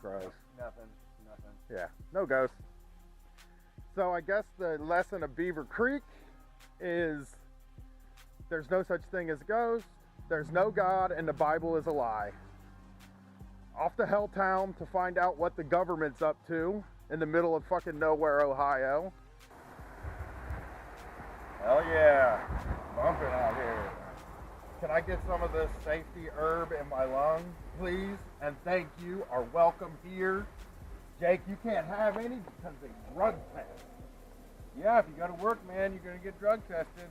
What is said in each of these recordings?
Gross. Nothing. Yeah, no ghosts. So I guess the lesson of Beaver Creek is there's no such thing as ghosts, there's no God, and the Bible is a lie. Off to Helltown to find out what the government's up to in the middle of fucking nowhere, Ohio. Hell yeah, bumping out here. Can I get some of this safety herb in my lung, please? And thank you, are welcome here. Jake, you can't have any because they drug test. Yeah, if you go to work, man, you're gonna get drug tested.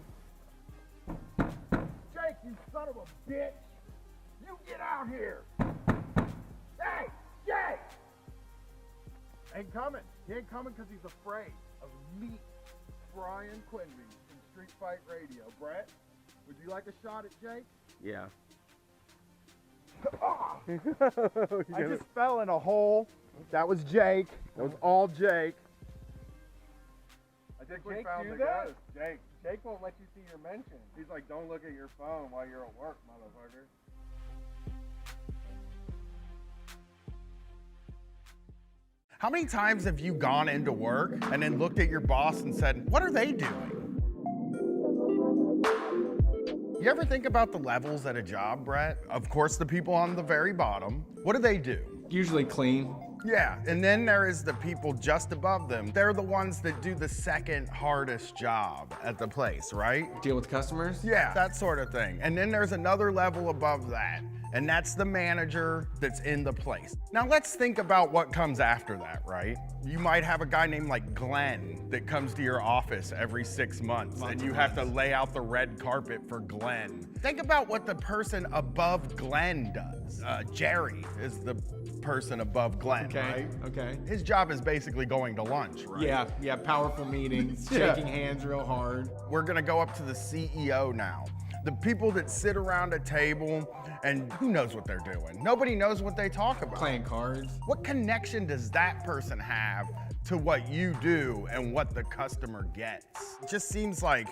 Jake, you son of a bitch! You get out here! Hey, Jake! Ain't coming. He ain't coming because he's afraid of me, Brian Quinby, from Street Fight Radio. Brett, would you like a shot at Jake? Yeah. I just fell in a hole. That was Jake. That was all Jake. I think we found the ghost. Jake won't let you see your mentions. He's like, don't look at your phone while you're at work, motherfucker. How many times have you gone into work and then looked at your boss and said, what are they doing? You ever think about the levels at a job, Brett? Of course, the people on the very bottom. What do they do? Usually clean. Yeah, and then there is the people just above them. They're the ones that do the second hardest job at the place, right? Deal with customers? Yeah, that sort of thing. And then there's another level above that, and that's the manager that's in the place. Now let's think about what comes after that, right? You might have a guy named like Glenn that comes to your office every 6 months, and you have to lay out the red carpet for Glenn. Think about what the person above Glenn does. Jerry is the person above Glenn, right? Okay. His job is basically going to lunch, right? Yeah, powerful meetings, Yeah. shaking hands real hard. We're gonna go up to the CEO now. The people that sit around a table and who knows what they're doing? Nobody knows what they talk about. Playing cards. What connection does that person have to what you do and what the customer gets? It just seems like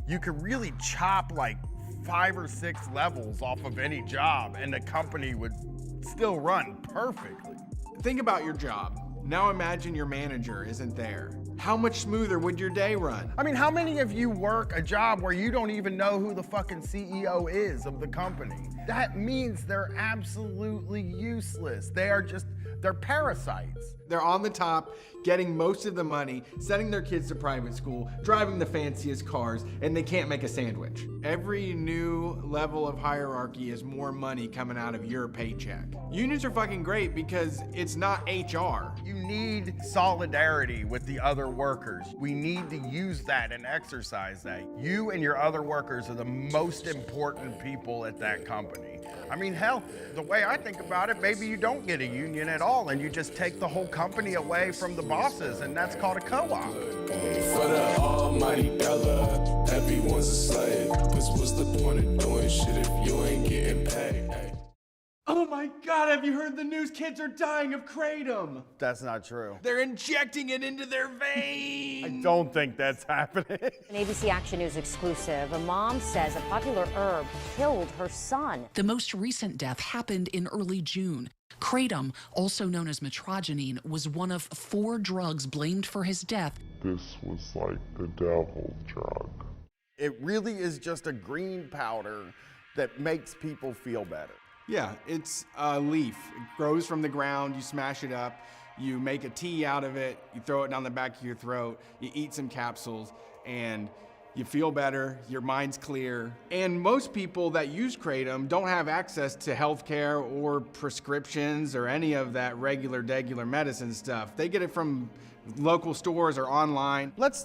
you could really chop like 5 or 6 levels off of any job and the company would still run perfectly. Think about your job. Now imagine your manager isn't there. How much smoother would your day run? I mean, how many of you work a job where you don't even know who the fucking CEO is of the company? That means they're absolutely useless. They're parasites. They're on the top, getting most of the money, sending their kids to private school, driving the fanciest cars, and they can't make a sandwich. Every new level of hierarchy is more money coming out of your paycheck. Unions are fucking great because it's not HR. You need solidarity with the other workers. We need to use that and exercise that. You and your other workers are the most important people at that company. I mean, hell, the way I think about it, maybe you don't get a union at all and you just take the whole company away from the bosses, and that's called a co-op. For the almighty dollar, everyone's a slave. Cause what's the point of doing shit if you ain't getting paid? Oh my God, have you heard the news? Kids are dying of kratom. That's not true. They're injecting it into their veins. I don't think that's happening. An ABC Action News exclusive. A mom says a popular herb killed her son. The most recent death happened in early June. Kratom, also known as metrogenine, was one of 4 drugs blamed for his death. This was like the devil's drug. It really is just a green powder that makes people feel better. Yeah, it's a leaf. It grows from the ground, you smash it up, you make a tea out of it, you throw it down the back of your throat, you eat some capsules, and you feel better, your mind's clear. And most people that use kratom don't have access to healthcare or prescriptions or any of that regular medicine stuff. They get it from local stores or online. Let's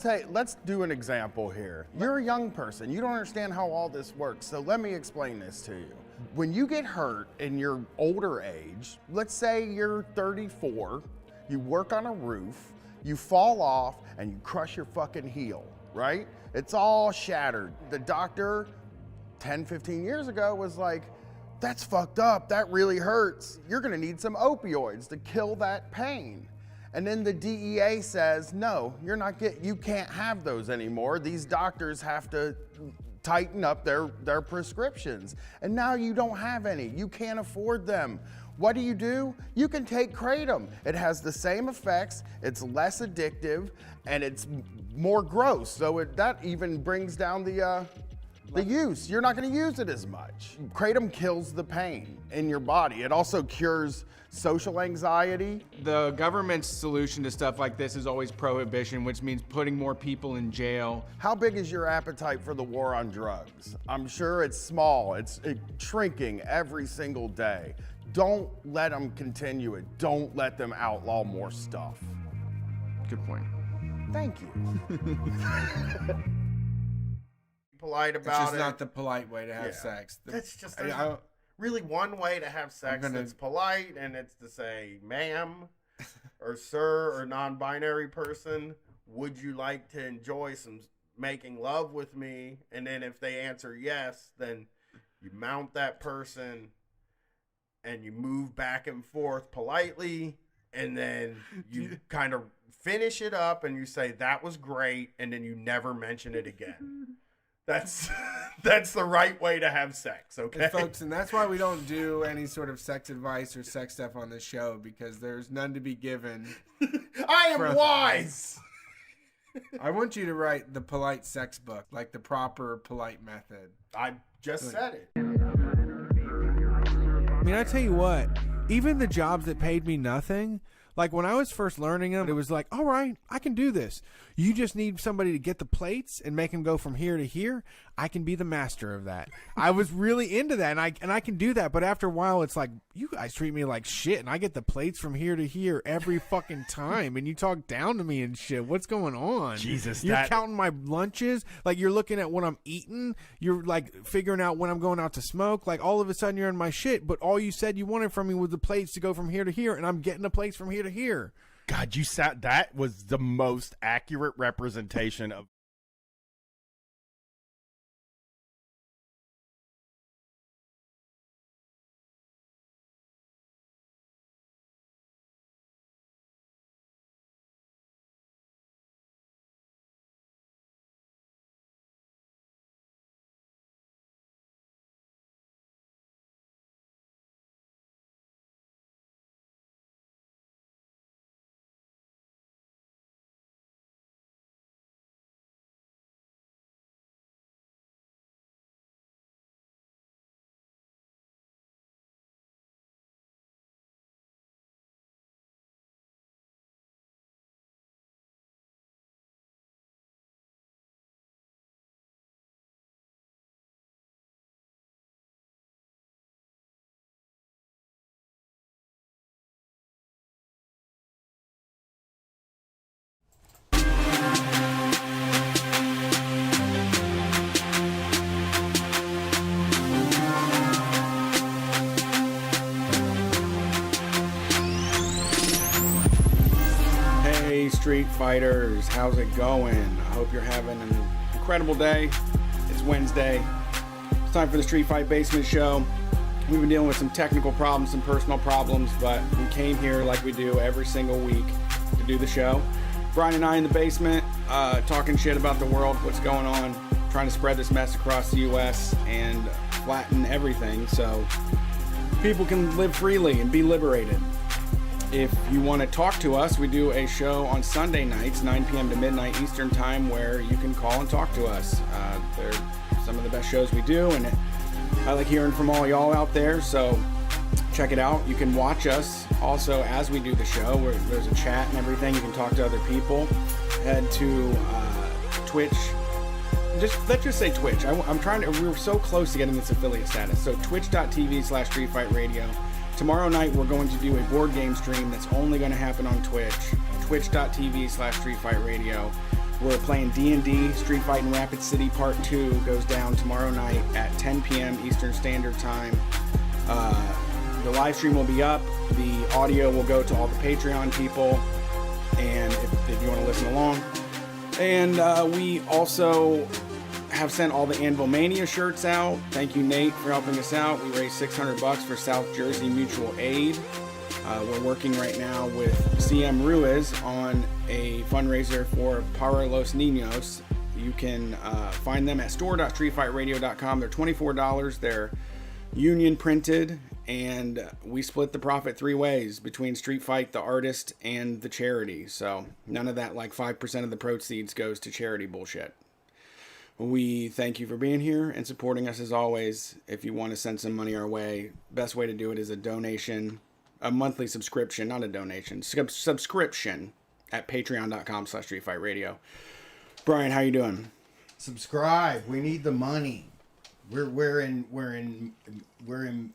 do an example here. You're a young person, you don't understand how all this works, so let me explain this to you. When you get hurt in your older age, let's say you're 34, you work on a roof, you fall off, and you crush your fucking heel, right? It's all shattered. The doctor 10, 15 years ago was like, that's fucked up, that really hurts. You're gonna need some opioids to kill that pain. And then the DEA says, no, you can't have those anymore. These doctors have to tighten up their prescriptions. And now you don't have any, you can't afford them. What do? You can take kratom. It has the same effects, it's less addictive, and it's more gross. So that even brings down the use. You're not going to use it as much. Kratom kills the pain in your body. It also cures social anxiety. The government's solution to stuff like this is always prohibition, which means putting more people in jail. How big is your appetite for the war on drugs? I'm sure it's small. It's shrinking every single day. Don't let them continue it. Don't let them outlaw more stuff. Good point. Thank you. Polite It's about just it. not the polite way to have Yeah. sex. That's just I- really one way to have sex that's polite, and it's to say, ma'am, or sir, or non-binary person, would you like to enjoy some making love with me? And then if they answer yes, then you mount that person and you move back and forth politely, and then you kind of finish it up and you say, that was great, and then you never mention it again. That's the right way to have sex, okay? And folks, and that's why we don't do any sort of sex advice or sex stuff on this show, because there's none to be given. I am wise! I want you to write the polite sex book, like the proper polite method. I just said it. I mean, I tell you what, even the jobs that paid me nothing, like when I was first learning them, it was like, all right, I can do this. You just need somebody to get the plates and make them go from here to here. I can be the master of that. I was really into that, and I can do that. But after a while, it's like, you guys treat me like shit, and I get the plates from here to here every fucking time, and you talk down to me and shit. What's going on? Jesus, you're counting my lunches. Like, you're looking at what I'm eating. You're like figuring out when I'm going out to smoke. Like, all of a sudden, you're in my shit. But all you said you wanted from me was the plates to go from here to here, and I'm getting the plates from here to here. God, that was the most accurate representation of. Street Fighters, how's it going? I hope you're having an incredible day. It's Wednesday. It's time for the Street Fight Basement Show. We've been dealing with some technical problems, some personal problems, but we came here like we do every single week to do the show. Brian and I in the basement, talking shit about the world, what's going on, trying to spread this mess across the U.S. and flatten everything so people can live freely and be liberated. If you want to talk to us, we do a show on Sunday nights, 9 p.m. to midnight Eastern time, where you can call and talk to us. They're some of the best shows we do, and I like hearing from all y'all out there, so check it out. You can watch us also as we do the show, where there's a chat and everything. You can talk to other people. Head to Twitch. Let's just say Twitch. We're so close to getting this affiliate status. So twitch.tv/StreetFightRadio. Tomorrow night, we're going to do a board game stream that's only going to happen on Twitch. Twitch.tv/StreetFightRadio. We're playing D&D, Street Fight in Rapid City Part 2 goes down tomorrow night at 10 p.m. Eastern Standard Time. The live stream will be up. The audio will go to all the Patreon people, and if you want to listen along. And we also have sent all the Anvil Mania shirts out. Thank you, Nate, for helping us out. We raised $600 for South Jersey Mutual Aid. We're working right now with CM Ruiz on a fundraiser for Para Los Niños. You can find them at store.streetfightradio.com. They're $24. They're union printed, and we split the profit 3 ways between Street Fight, the artist, and the charity. So none of that like 5% of the proceeds goes to charity bullshit. We thank you for being here and supporting us as always. If you want to send some money our way, best way to do it is a donation, a monthly subscription, not a donation, subscription at patreon.com/streetfightradio. Brian, how you doing? Subscribe. We need the money. We're in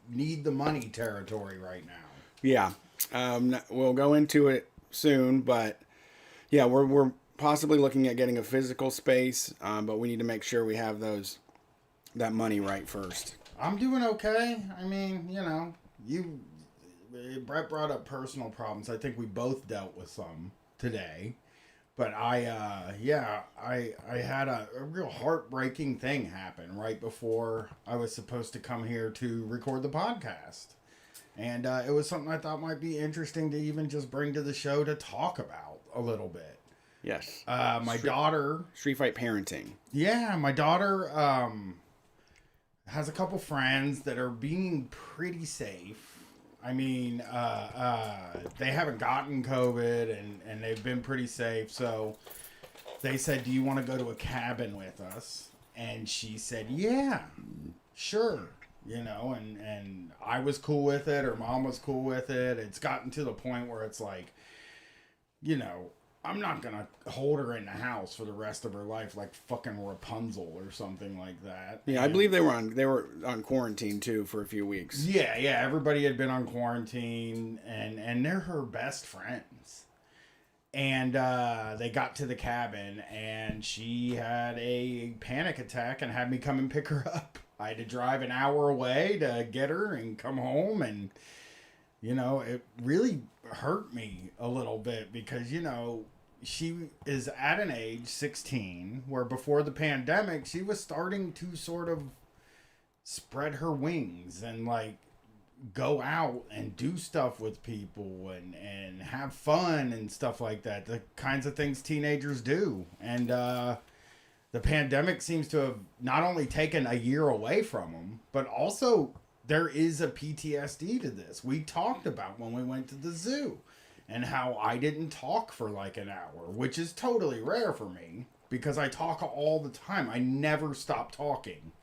need the money territory right now. Yeah. We'll go into it soon, but yeah, we're possibly looking at getting a physical space, but we need to make sure we have that money right first. I'm doing okay. I mean, Brett brought up personal problems. I think we both dealt with some today. But I had a real heartbreaking thing happen right before I was supposed to come here to record the podcast. And it was something I thought might be interesting to even just bring to the show to talk about a little bit. Yes. My daughter... Street Fight parenting. Yeah, my daughter has a couple friends that are being pretty safe. I mean, they haven't gotten COVID and they've been pretty safe. So they said, do you want to go to a cabin with us? And she said, yeah, sure. And I was cool with it. Her mom was cool with it. It's gotten to the point where it's like, I'm not going to hold her in the house for the rest of her life like fucking Rapunzel or something like that. Yeah, I believe they were on quarantine too for a few weeks. Yeah, everybody had been on quarantine and they're her best friends. And they got to the cabin and she had a panic attack and had me come and pick her up. I had to drive an hour away to get her and come home, and it really hurt me a little bit because she is at an age 16 where before the pandemic she was starting to sort of spread her wings and like go out and do stuff with people and have fun and stuff like that, the kinds of things teenagers do. And the pandemic seems to have not only taken a year away from them, but also there is a PTSD to this. We talked about when we went to the zoo and how I didn't talk for like an hour, which is totally rare for me because I talk all the time. I never stop talking.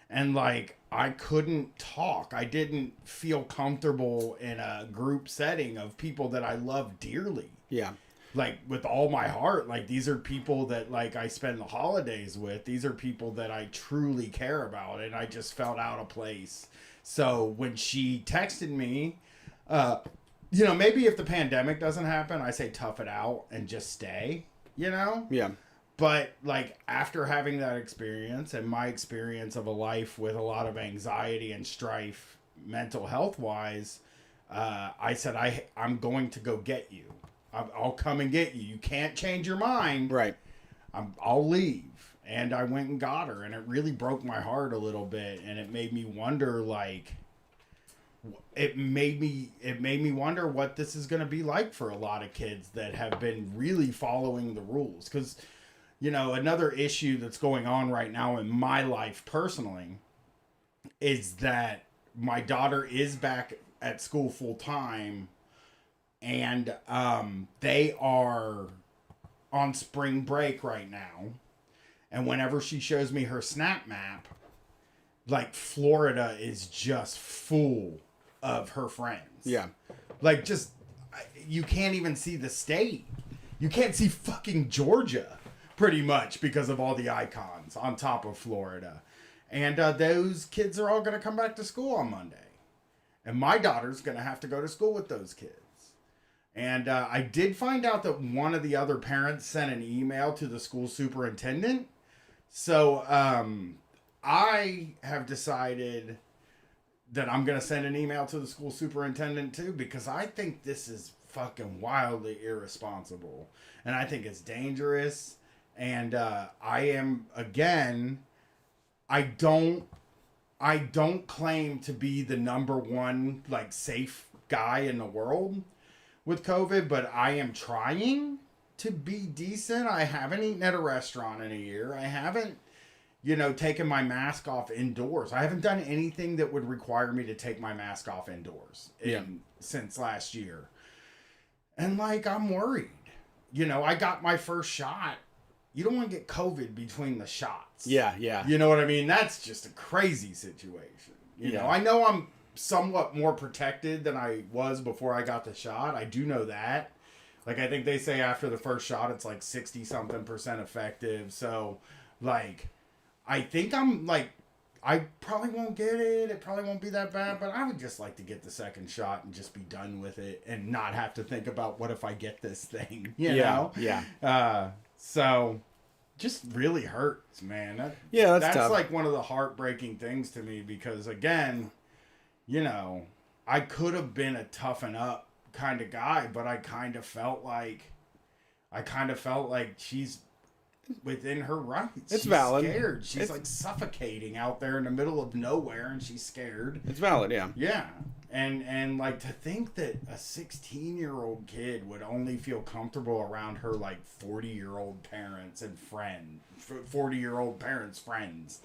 And like, I couldn't talk. I didn't feel comfortable in a group setting of people that I love dearly. Yeah. Like with all my heart. Like these are people that like I spend the holidays with. These are people that I truly care about. And I just felt out of place. So when she texted me, maybe if the pandemic doesn't happen, I say tough it out and just stay, Yeah. But like after having that experience and my experience of a life with a lot of anxiety and strife, mental health wise, I said, I'm going to go get you. I'll come and get you. You can't change your mind. Right. I'll leave. And I went and got her, and it really broke my heart a little bit. And it made me wonder, like, it made me wonder what this is going to be like for a lot of kids that have been really following the rules. Because, another issue that's going on right now in my life personally is that my daughter is back at school full time, and they are on spring break right now. And whenever she shows me her snap map, like Florida is just full of her friends. Yeah. Like just, you can't even see the state. You can't see fucking Georgia pretty much because of all the icons on top of Florida. And those kids are all going to come back to school on Monday. And my daughter's going to have to go to school with those kids. And I did find out that one of the other parents sent an email to the school superintendent. So I have decided that I'm going to send an email to the school superintendent too, because I think this is fucking wildly irresponsible. And I think it's dangerous. And I am, again, I don't claim to be the number one, like, safe guy in the world with COVID, but I am trying to be decent. I haven't eaten at a restaurant in a year. I haven't, you know, taking my mask off indoors. I haven't done anything that would require me to take my mask off indoors since last year. And like, I'm worried. You know, I got my first shot. You don't want to get COVID between the shots. Yeah, yeah. You know what I mean? That's just a crazy situation. You know I'm somewhat more protected than I was before I got the shot. I do know that. Like, I think they say after the first shot, it's like 60-something% effective. So, like, I think I'm like, I probably won't get it. It probably won't be that bad, but I would just like to get the second shot and just be done with it and not have to think about what if I get this thing, you know? Yeah. So just really hurts, man. That's tough. Like one of the heartbreaking things to me because, again, you know, I could have been a toughen up kind of guy, but I kind of felt like she's within her rights. It's she's valid. Scared. She's like suffocating out there in the middle of nowhere, and she's scared. It's valid, yeah. Yeah, and like to think that a 16-year-old kid would only feel comfortable around her like 40-year-old parents and 40-year-old parents' friends,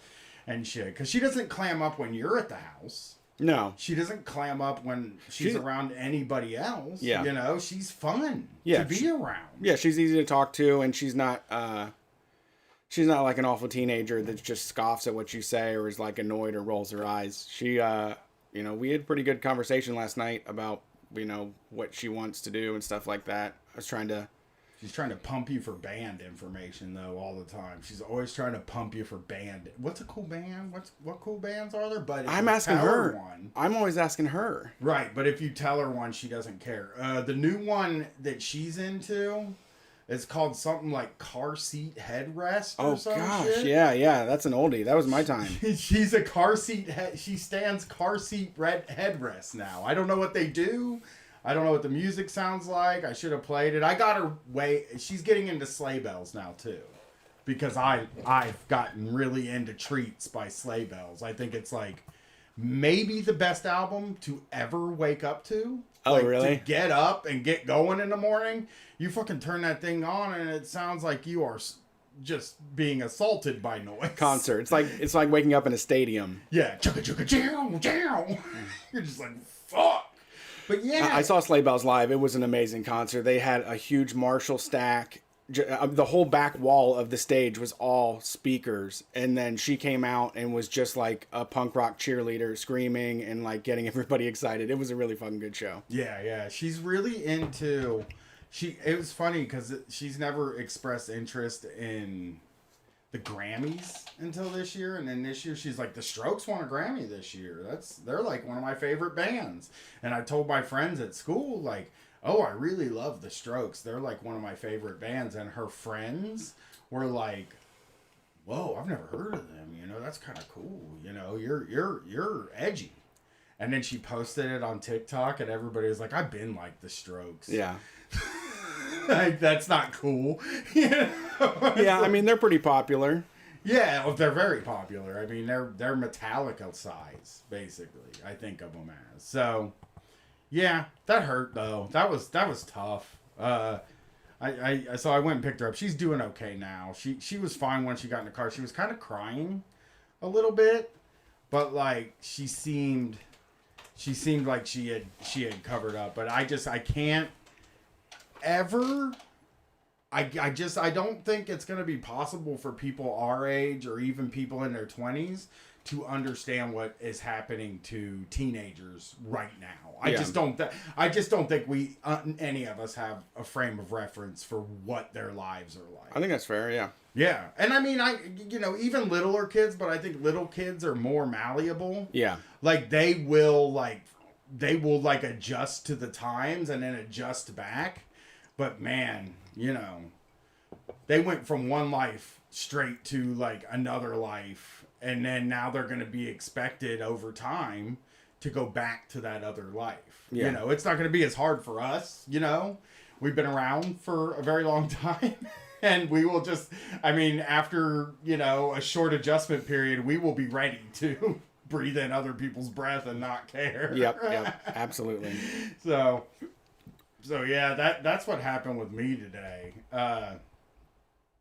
and shit, because she doesn't clam up when you're at the house. No. She doesn't clam up when she's around anybody else. Yeah. You know, she's fun to be around. Yeah, she's easy to talk to, and she's not like an awful teenager that just scoffs at what you say or is like annoyed or rolls her eyes. She, you know, we had a pretty good conversation last night about, you know, what she wants to do and stuff like that. She's trying to pump you for band information, though, all the time. She's always trying to pump you for band. What's a cool band? What cool bands are there? But I'm asking her. I'm always asking her. Right, but if you tell her one, she doesn't care. The new one that she's into is called something like car seat headrest or some shit. Yeah, that's an oldie. That was my time. She's a car seat. She stands car seat headrest now. I don't know what they do. I don't know what the music sounds like. I should have played it. I got her she's getting into sleigh bells now too, because I've gotten really into Treats by Sleigh Bells. I think it's like maybe the best album to ever wake up to. Oh, like, really? To get up and get going in the morning, you fucking turn that thing on and it sounds like you are just being assaulted by noise. Concert. It's like waking up in a stadium. Yeah. Chugga chugga jow jow. You're just like, fuck. But yeah, I saw Sleigh Bells live. It was an amazing concert. They had a huge Marshall stack. The whole back wall of the stage was all speakers. And then she came out and was just like a punk rock cheerleader, screaming and like getting everybody excited. It was a really fucking good show. Yeah. She's really into... It was funny because she's never expressed interest in the Grammys until this year, and then this year she's like, the Strokes won a Grammy this year. They're like one of my favorite bands. And I told my friends at school, like, oh, I really love the Strokes. They're like one of my favorite bands. And her friends were like, whoa, I've never heard of them. You know, that's kind of cool. You know, you're edgy. And then she posted it on TikTok, and everybody was like, I've been like the Strokes. Yeah. Like, that's not cool. You know? Yeah, I mean, they're pretty popular. Yeah, they're very popular. I mean, they're Metallica size, basically, I think of them as. So, yeah, that hurt, though. That was tough. So I went and picked her up. She's doing okay now. She was fine when she got in the car. She was kind of crying a little bit, but, like, she seemed like she had covered up. But I can't ever... I don't think it's going to be possible for people our age or even people in their 20s to understand what is happening to teenagers right now. I just don't think we any of us have a frame of reference for what their lives are like. I think that's fair, yeah. Yeah. And I mean, even littler kids, but I think little kids are more malleable. Yeah. Like they will adjust to the times and then adjust back. But man, you know, they went from one life straight to like another life, and then now they're going to be expected over time to go back to that other life. Yeah. You know, it's not going to be as hard for us, you know. We've been around for a very long time, and we will just, I mean, after, you know, a short adjustment period, we will be ready to breathe in other people's breath and not care. Yep, absolutely. So yeah, that's what happened with me today.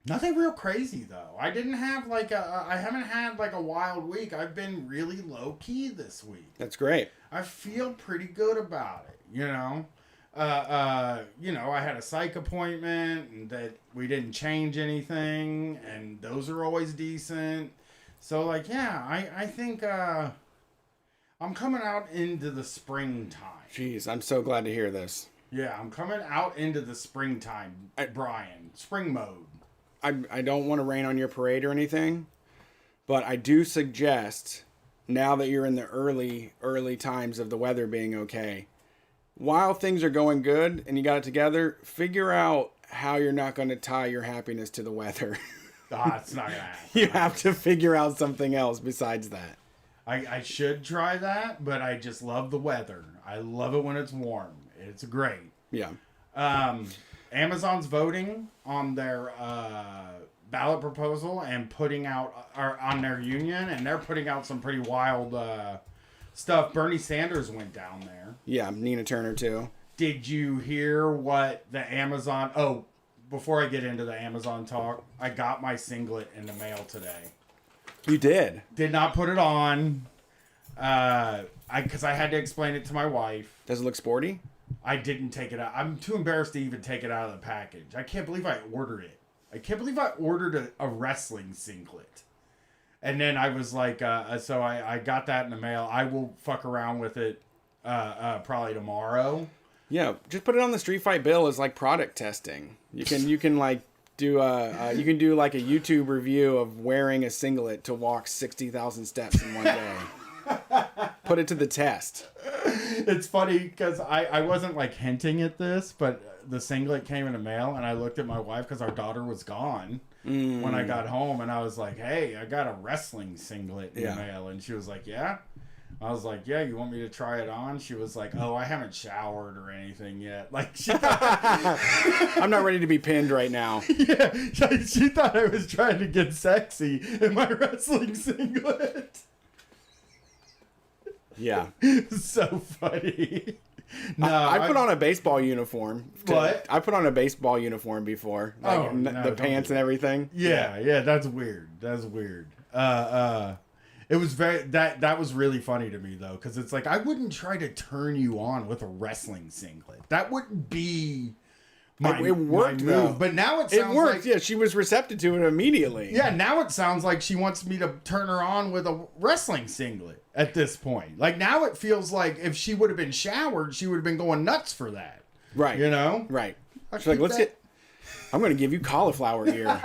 Nothing real crazy though. I didn't have I haven't had like a wild week. I've been really low key this week. That's great. I feel pretty good about it, you know. I had a psych appointment and that we didn't change anything, and those are always decent. So like, yeah, I think I'm coming out into the springtime. Jeez, I'm so glad to hear this. Yeah, I'm coming out into the springtime, Brian. Spring mode. I don't want to rain on your parade or anything, but I do suggest, now that you're in the early times of the weather being okay, while things are going good and you got it together, figure out how you're not going to tie your happiness to the weather. It's not gonna happen. You have to figure out something else besides that. I should try that, but I just love the weather. I love it when it's warm. It's great. Yeah. Amazon's voting on their ballot proposal and putting out on their union, and they're putting out some pretty wild stuff. Bernie Sanders went down there. Yeah, Nina Turner too. Did you hear what the Amazon... Oh, before I get into the Amazon talk, I got my singlet in the mail today. You did? Did not put it on. Because I had to explain it to my wife. Does it look sporty? I didn't take it out. I'm too embarrassed to even take it out of the package. I can't believe I ordered it. I can't believe I ordered a wrestling singlet. And then I was like, so I got that in the mail. I will fuck around with it probably tomorrow. Yeah, just put it on the Street Fight bill as like product testing. You can like do you can do like a YouTube review of wearing a singlet to walk 60,000 steps in one day. Put it to the test. It's funny because I wasn't like hinting at this, but the singlet came in the mail, and I looked at my wife because our daughter was gone when I got home, and I was like, "Hey, I got a wrestling singlet in the mail," and she was like, "Yeah." I was like, "Yeah, you want me to try it on?" She was like, "Oh, I haven't showered or anything yet." Like, she thought... I'm not ready to be pinned right now. Yeah, she thought I was trying to get sexy in my wrestling singlet. Yeah. So funny. No, I put on a baseball uniform. What? I put on a baseball uniform before. Like the pants and everything. Yeah, that's weird. That's weird. It was that was really funny to me though, because it's like I wouldn't try to turn you on with a wrestling singlet. That wouldn't be it worked my move. But now it worked. Yeah, she was receptive to it immediately. Yeah, now it sounds like she wants me to turn her on with a wrestling singlet at this point. Like now it feels like if she would have been showered, she would have been going nuts for that. Right. You know? Right. She's like, I'm going to give you cauliflower ear.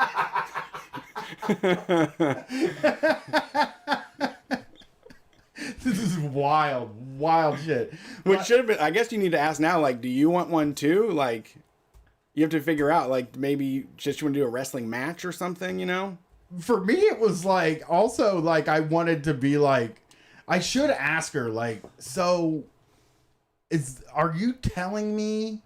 This is wild shit. Which should have been, I guess you need to ask now, like, do you want one too? Like, you have to figure out, like, maybe you just want to do a wrestling match or something, you know? For me, it was like, also, like, I wanted to be like, I should ask her, like, so, are you telling me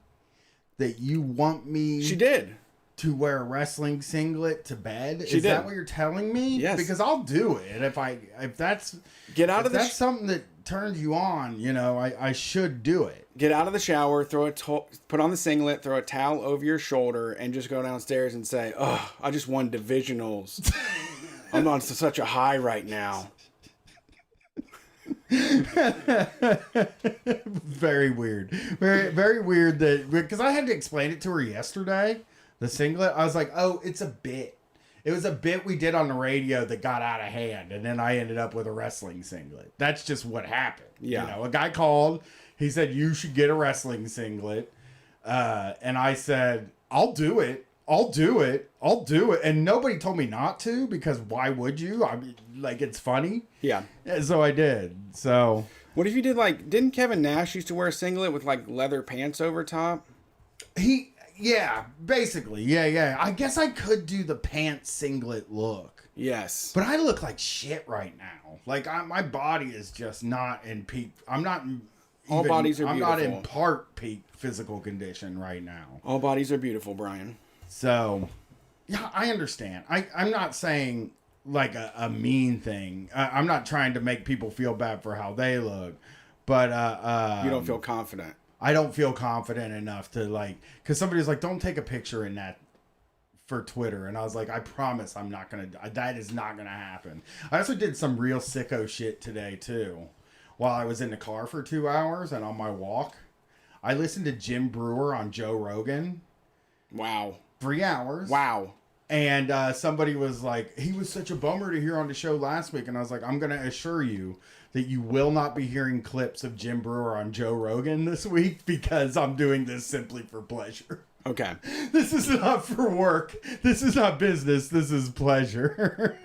that you want me... She did. To wear a wrestling singlet to bed? She did. That what you're telling me? Yes. Because I'll do it. If that's something that turns you on, you know, I should do it. Get out of the shower, put on the singlet, throw a towel over your shoulder, and just go downstairs and say, "Oh, I just won divisionals. I'm on such a high right now." Very weird. Very weird that, because I had to explain it to her yesterday. The singlet, I was like, oh, it's a bit. It was a bit we did on the radio that got out of hand, and then I ended up with a wrestling singlet. That's just what happened. Yeah. You know, a guy called. He said, you should get a wrestling singlet. And I said, I'll do it. I'll do it. And nobody told me not to, because why would you? I mean, like, it's funny. Yeah. And so I did. So. What if you did, like, didn't Kevin Nash used to wear a singlet with, like, leather pants over top? Yeah, basically. Yeah. I guess I could do the pants singlet look. Yes. But I look like shit right now. Like, my body is just not in peak. I'm not All bodies are I'm beautiful. not in part peak physical condition right now. All bodies are beautiful, Brian. So, yeah, I understand. I'm not saying like a mean thing. I'm not trying to make people feel bad for how they look. But you don't feel confident. I don't feel confident enough to, like, because somebody's like, don't take a picture in that for Twitter, and I was like, I promise I'm not gonna. That is not gonna happen. I also did some real sicko shit today too. While I was in the car for 2 hours and on my walk, I listened to Jim Brewer on Joe Rogan. Wow. 3 hours. Wow. And somebody was like, he was such a bummer to hear on the show last week. And I was like, I'm going to assure you that you will not be hearing clips of Jim Brewer on Joe Rogan this week, because I'm doing this simply for pleasure. Okay. This is not for work. This is not business. This is pleasure.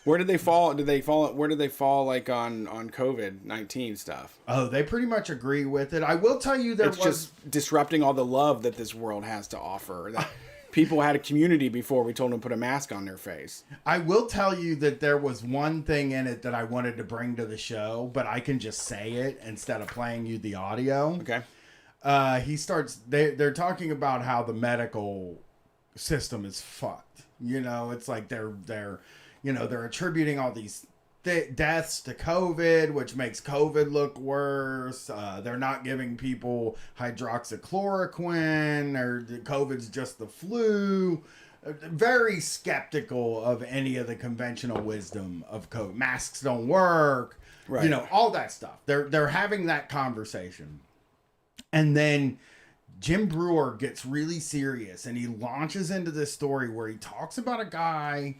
Where did they fall? Where did they fall like on COVID-19 stuff? Oh, they pretty much agree with it. I will tell you It's just disrupting all the love that this world has to offer. That people had a community before we told them to put a mask on their face. I will tell you that there was one thing in it that I wanted to bring to the show, but I can just say it instead of playing you the audio. Okay. They're talking about how the medical system is fucked. You know, it's like they're attributing all these deaths to COVID, which makes COVID look worse. They're not giving people hydroxychloroquine, or COVID's just the flu. Very skeptical of any of the conventional wisdom of COVID. Masks don't work, right? You know, all that stuff. They're having that conversation, and then Jim Brewer gets really serious, and he launches into this story where he talks about a guy.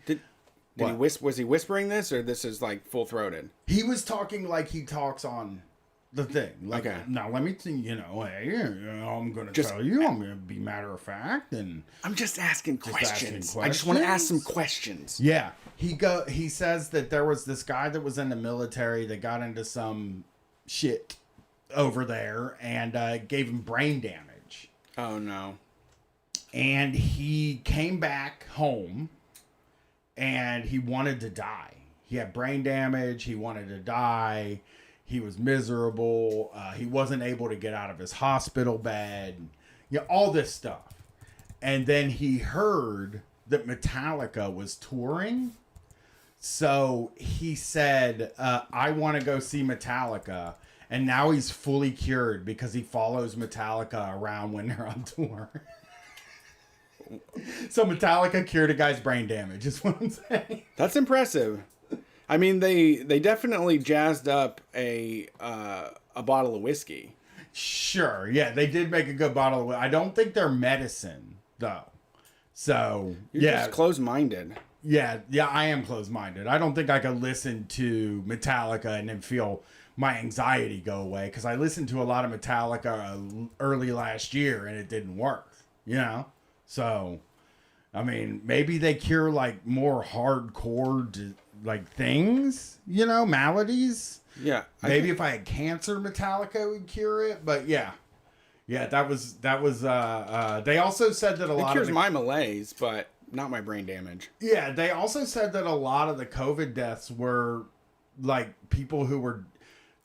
Was he whispering this, or this is like full throated? He was talking like he talks on the thing. Like, okay. Now let me think. Hey, I'm gonna tell you. I'm gonna be matter of fact, and I'm just asking questions. I just want to ask some questions. Yeah. He says that there was this guy that was in the military that got into some shit over there and gave him brain damage. Oh no. And he came back home. And he wanted to die. He had brain damage. He wanted to die. He was miserable. He wasn't able to get out of his hospital bed. You know, all this stuff. And then he heard that Metallica was touring. So he said, I want to go see Metallica. And now he's fully cured because he follows Metallica around when they're on tour. So Metallica cured a guy's brain damage, is what I'm saying. That's impressive. I mean, they definitely jazzed up a bottle of whiskey. Sure, yeah, they did make a good bottle of whiskey. I don't think they're medicine, though. So, You're just close-minded. Yeah, I am closed-minded. I don't think I could listen to Metallica and then feel my anxiety go away, because I listened to a lot of Metallica early last year, and it didn't work, you know? So, I mean, maybe they cure like more hardcore like things, you know, maladies. Yeah. Maybe if I had cancer, Metallica would cure it. But yeah, that was. They also said that a lot cures of my malaise, but not my brain damage. Yeah, they also said that a lot of the COVID deaths were like people who were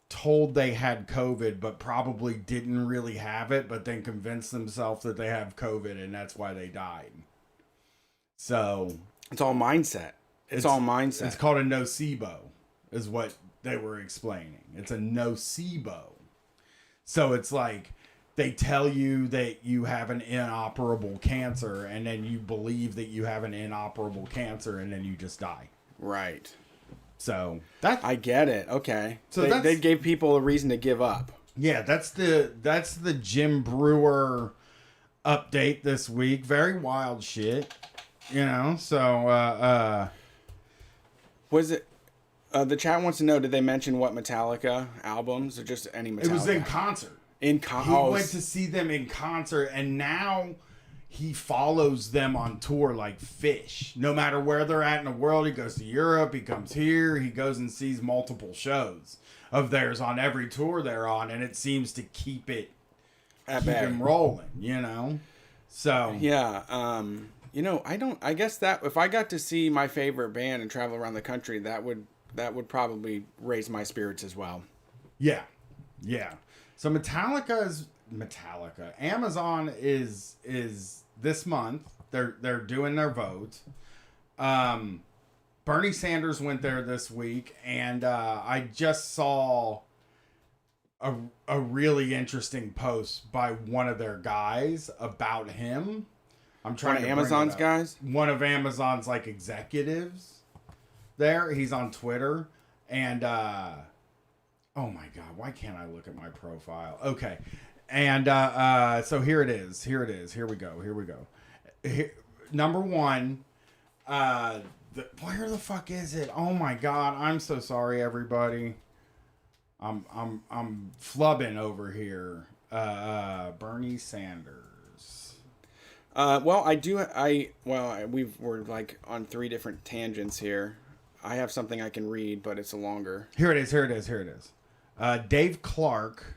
told they had COVID but probably didn't really have it, but then convinced themselves that they have COVID, and that's why they died. So it's all mindset. It's all mindset. It's called a nocebo, is what they were explaining. It's a nocebo. So it's like they tell you that you have an inoperable cancer, and then you believe that you have an inoperable cancer, and then you just die. Right. So that I get it. Okay. So they gave people a reason to give up. Yeah, that's the Jim Brewer update this week. Very wild shit, you know. So was it? The chat wants to know: did they mention what Metallica albums, or just any Metallica? It was in concert. He went to see them in concert, and now he follows them on tour like fish. No matter where they're at in the world, he goes to Europe, he comes here, he goes and sees multiple shows of theirs on every tour they're on, and it seems to keep him rolling, you know? So yeah, you know, I guess that if I got to see my favorite band and travel around the country, that would probably raise my spirits as well. Yeah. So Metallica. Amazon is this month. They're doing their vote. Bernie Sanders went there this week, and I just saw a really interesting post by one of their guys about him. I'm trying One to of bring it Amazon's up. guys? One of Amazon's like executives there. He's on Twitter. And oh my God, why can't I look at my profile? Okay. And so here it is. Here we go. Number one, where the fuck is it? Oh my God, I'm so sorry, everybody. I'm flubbing over here. Bernie Sanders. We're like on 3 different tangents here. I have something I can read, but it's a longer. Here it is. Dave Clark,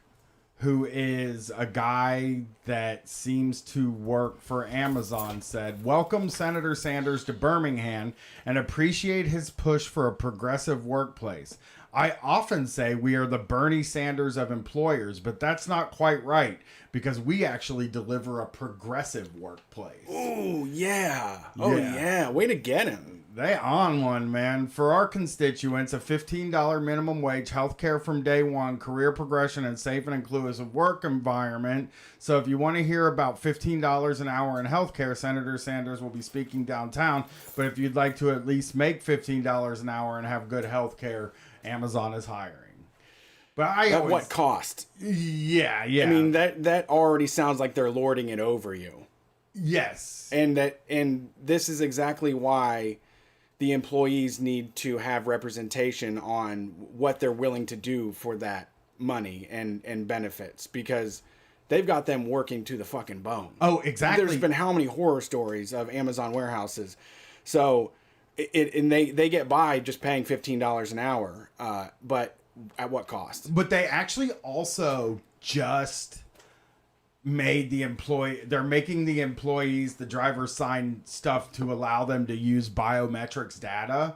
who is a guy that seems to work for Amazon, said, "Welcome Senator Sanders to Birmingham and appreciate his push for a progressive workplace. I often say we are the Bernie Sanders of employers, but that's not quite right because we actually deliver a progressive workplace." Oh, yeah. Oh, yeah. Way to get him. They on one, man. For our constituents, a $15 minimum wage, healthcare from day one, career progression, and safe and inclusive work environment. So if you want to hear about $15 an hour in healthcare, Senator Sanders will be speaking downtown. But if you'd like to at least make $15 an hour and have good healthcare, Amazon is hiring. But At what cost? Yeah. I mean, that already sounds like they're lording it over you. Yes. And this is exactly why the employees need to have representation on what they're willing to do for that money and benefits, because they've got them working to the fucking bone. Oh, exactly. There's been how many horror stories of Amazon warehouses. So they get by just paying $15 an hour, but at what cost? But they actually also just made they're making the employees, the drivers, sign stuff to allow them to use biometrics data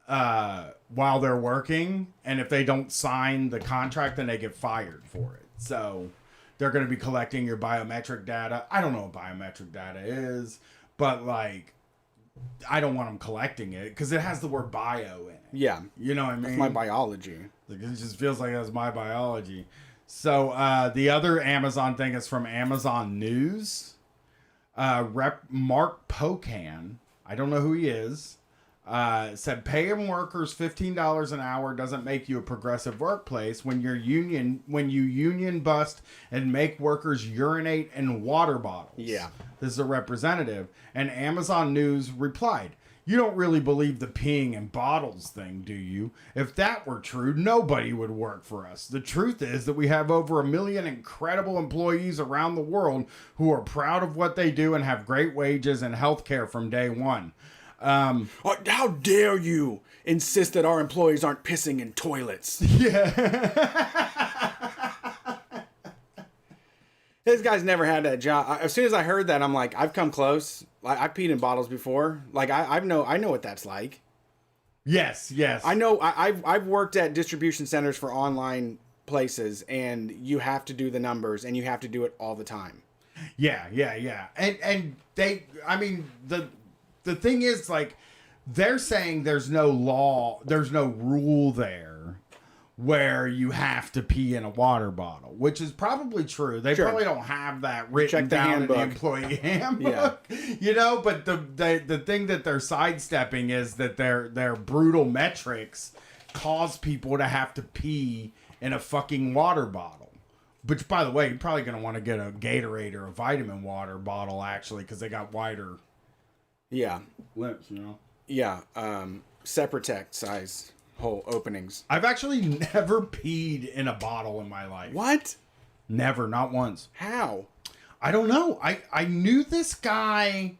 while they're working. And if they don't sign the contract, then they get fired for it. So they're going to be collecting your biometric data. I don't know what biometric data is, but like, I don't want them collecting it because it has the word bio in it. Yeah. You know what I mean? That's my biology. Like, it just feels like that's my biology. So the other Amazon thing is from Amazon News. Mark Pocan, I don't know who he is, said paying workers $15 an hour doesn't make you a progressive workplace when you union bust and make workers urinate in water bottles. Yeah. This is a representative. And Amazon News replied, "You don't really believe the peeing in bottles thing, do you? If that were true, nobody would work for us. The truth is that we have over 1 million incredible employees around the world who are proud of what they do and have great wages and health care from day one." How dare you insist that our employees aren't pissing in toilets? This guy's never had that job. As soon as I heard that, I'm like, I've come close. I've peed in bottles before. Like I know what that's like. Yes. I know. I've worked at distribution centers for online places, and you have to do the numbers, and you have to do it all the time. Yeah. And they, I mean, the thing is, like, they're saying there's no law, there's no rule there where you have to pee in a water bottle, which is probably true. They probably don't have that written down in the employee handbook, you know. But the thing that they're sidestepping is that their brutal metrics cause people to have to pee in a fucking water bottle. Which, by the way, you're probably going to want to get a Gatorade or a vitamin water bottle, actually, because they got wider lips, you know. Yeah, Seprotect size hole openings. I've actually never peed in a bottle in my life. What? Never, not once. How? I don't know. I knew this guy.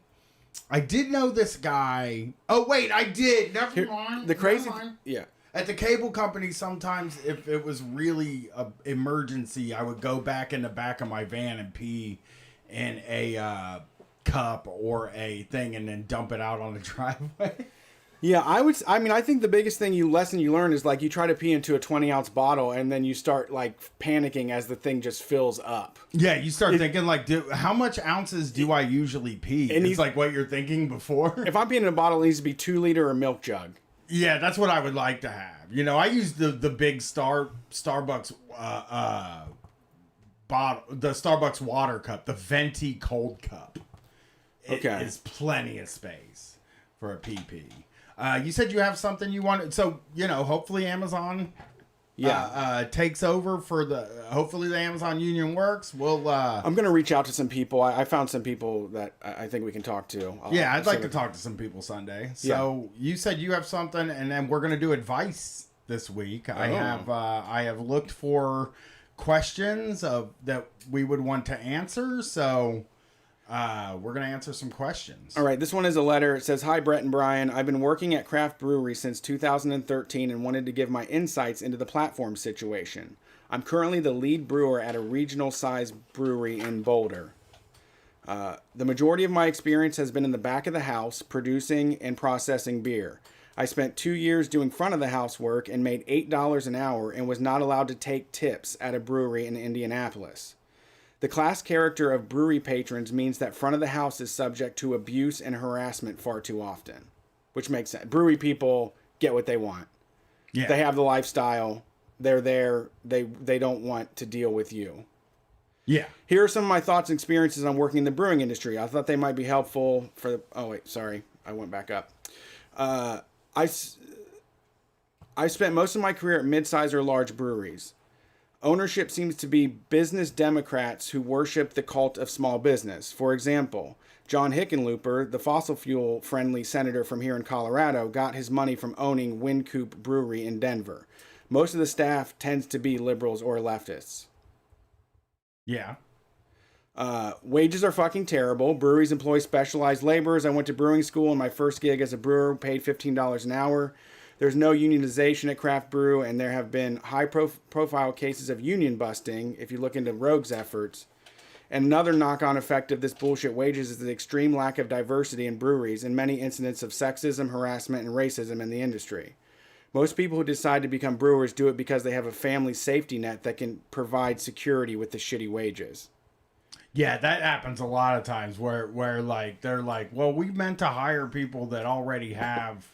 I did know this guy. Oh wait, I did. Never mind. The crazy, yeah. At the cable company, sometimes if it was really an emergency, I would go back in the back of my van and pee in a cup or a thing, and then dump it out on the driveway. Yeah, I think the biggest lesson you learn is, like, you try to pee into a 20-ounce bottle, and then you start, like, panicking as the thing just fills up. Yeah, you start thinking, like, how much ounces do I usually pee? And it's like what you're thinking before. If I'm peeing in a bottle, it needs to be 2-liter or milk jug. Yeah, that's what I would like to have. You know, I use the big Starbucks bottle, the Starbucks water cup, the venti cold cup. it Okay. is plenty of space for a PP. You said you have something you wanted, so hopefully Amazon takes over for hopefully the Amazon Union works. We'll I'm gonna reach out to some people. I found some people that I think we can talk to. I'd like to talk to some people Sunday. So you said you have something, and then we're gonna do advice this week. I have looked for questions that we would want to answer. So we're gonna answer some questions. All right, this one is a letter. It says, "Hi, Brett and Brian. I've been working at Craft Brewery since 2013 and wanted to give my insights into the platform situation. I'm currently the lead brewer at a regional size brewery in Boulder. The majority of my experience has been in the back of the house, producing and processing beer. I spent 2 years doing front of the house work and made $8 an hour and was not allowed to take tips at a brewery in Indianapolis. The class character of brewery patrons means that front of the house is subject to abuse and harassment far too often," which makes sense. Brewery people get what they want. Yeah. They have the lifestyle. They're there. They don't want to deal with you. Yeah. Here are some of my thoughts and experiences on working in the brewing industry. I thought they might be helpful for the... Oh, wait, sorry. I went back up. I spent most of my career at mid-size or large breweries. Ownership seems to be business Democrats who worship the cult of small business. For example, John Hickenlooper, the fossil fuel friendly senator from here in Colorado, got his money from owning Wynkoop Brewery in Denver. Most of the staff tends to be liberals or leftists. Yeah. Wages are fucking terrible. Breweries employ specialized laborers. I went to brewing school and my first gig as a brewer paid $15 an hour. There's no unionization at Craft Brew, and there have been high-profile cases of union busting if you look into Rogue's efforts. And another knock-on effect of this bullshit wages is the extreme lack of diversity in breweries and many incidents of sexism, harassment, and racism in the industry. Most people who decide to become brewers do it because they have a family safety net that can provide security with the shitty wages. Yeah, that happens a lot of times where like they're like, well, we meant to hire people that already have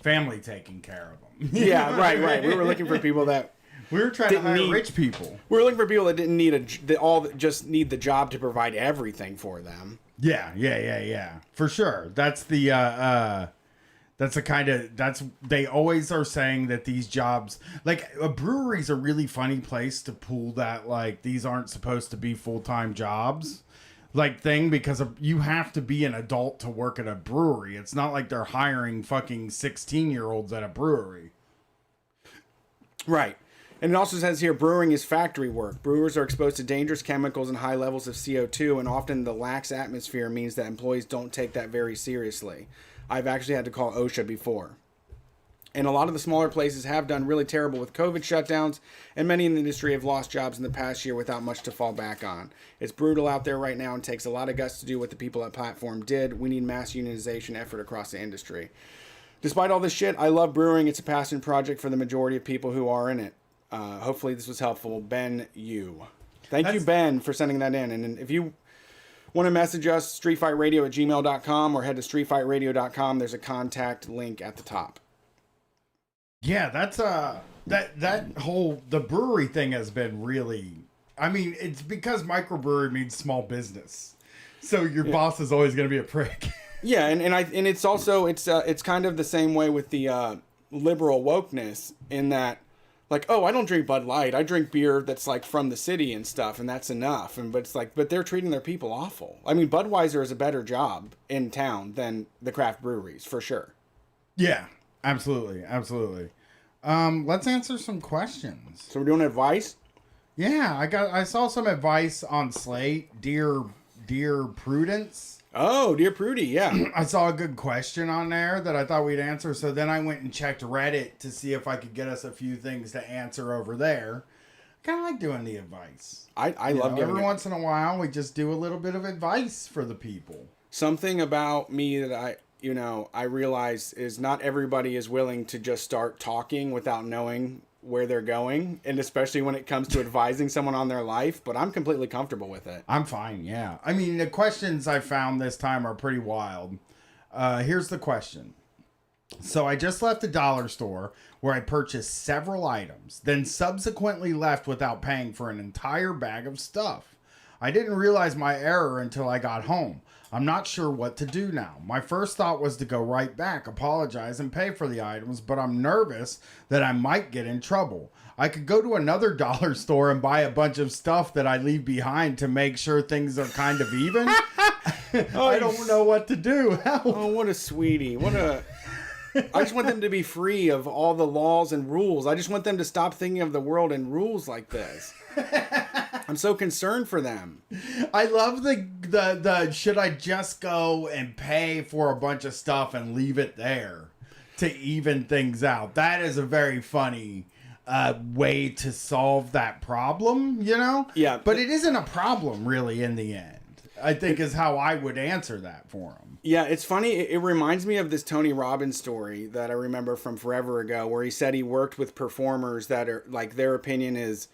family taking care of them. Yeah, right. We were looking for people that we were trying to hire rich people. We were looking for people that didn't need just need the job to provide everything for them. Yeah. For sure. That's the they always are saying that these jobs, like a brewery's a really funny place to pull that, like, these aren't supposed to be full-time jobs, like, thing, because you have to be an adult to work at a brewery. It's not like they're hiring fucking 16-year-olds at a brewery. Right. And it also says here, brewing is factory work. Brewers are exposed to dangerous chemicals and high levels of CO2, and often the lax atmosphere means that employees don't take that very seriously. I've actually had to call OSHA before. And a lot of the smaller places have done really terrible with COVID shutdowns, and many in the industry have lost jobs in the past year without much to fall back on. It's brutal out there right now and takes a lot of guts to do what the people at Platform did. We need mass unionization effort across the industry. Despite all this shit, I love brewing. It's a passion project for the majority of people who are in it. Hopefully this was helpful. Ben Yu. Thank you, Ben, for sending that in. And if you want to message us, streetfightradio@gmail.com, or head to streetfightradio.com. There's a contact link at the top. Yeah, that's the brewery thing has been really, I mean, it's because microbrewery means small business, so your boss is always going to be a prick. Yeah, and it's also it's kind of the same way with the liberal wokeness, in that, like, oh, I don't drink Bud Light. I drink beer that's like from the city and stuff, and that's enough. But they're treating their people awful. I mean, Budweiser is a better job in town than the craft breweries, for sure. Yeah, absolutely. Let's answer some questions. So we're doing advice? Yeah, I saw some advice on Slate. Dear Prudence. Oh, Dear Prudy, yeah. I saw a good question on there that I thought we'd answer, so then I went and checked Reddit to see if I could get us a few things to answer over there. Kind of like doing the advice. I love giving every once in a while, we just do a little bit of advice for the people. Something about me that I realize is not everybody is willing to just start talking without knowing where they're going, and especially when it comes to advising someone on their life, but I'm completely comfortable with it. I'm fine, yeah. I mean, the questions I found this time are pretty wild. Here's the question. So I just left the dollar store where I purchased several items, then subsequently left without paying for an entire bag of stuff. I didn't realize my error until I got home. I'm not sure what to do now. My first thought was to go right back, apologize, and pay for the items, but I'm nervous that I might get in trouble. I could go to another dollar store and buy a bunch of stuff that I leave behind to make sure things are kind of even. I don't know what to do. Help. Oh, what a sweetie. I just want them to be free of all the laws and rules. I just want them to stop thinking of the world in rules like this. I'm so concerned for them. I love the should I just go and pay for a bunch of stuff and leave it there to even things out. That is a very funny way to solve that problem, you know? Yeah. But it isn't a problem really in the end, I think is how I would answer that for him. Yeah, it's funny. It reminds me of this Tony Robbins story that I remember from forever ago where he said he worked with performers that are like their opinion is,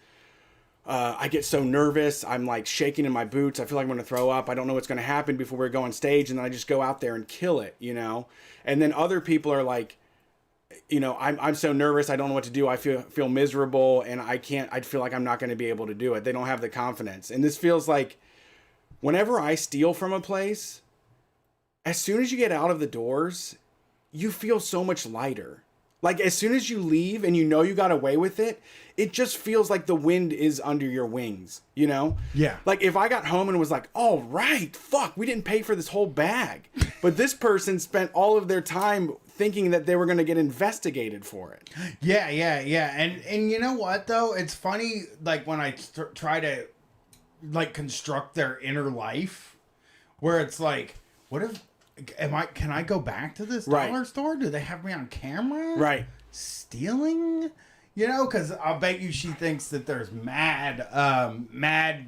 I get so nervous. I'm like shaking in my boots. I feel like I'm going to throw up. I don't know what's going to happen before we go on stage. And then I just go out there and kill it, you know? And then other people are like, you know, I'm so nervous. I don't know what to do. I feel miserable and I feel like I'm not going to be able to do it. They don't have the confidence. And this feels like whenever I steal from a place, as soon as you get out of the doors, you feel so much lighter. Like as soon as you leave and you know you got away with it, it just feels like the wind is under your wings, you know? Yeah. Like if I got home and was like, all right, fuck, we didn't pay for this whole bag. But this person spent all of their time thinking that they were going to get investigated for it. Yeah. And you know what though? It's funny, like when I try to like construct their inner life where it's like, what if, can I go back to this dollar store? Do they have me on camera? Right. Stealing? You know, because I'll bet you she thinks that there's mad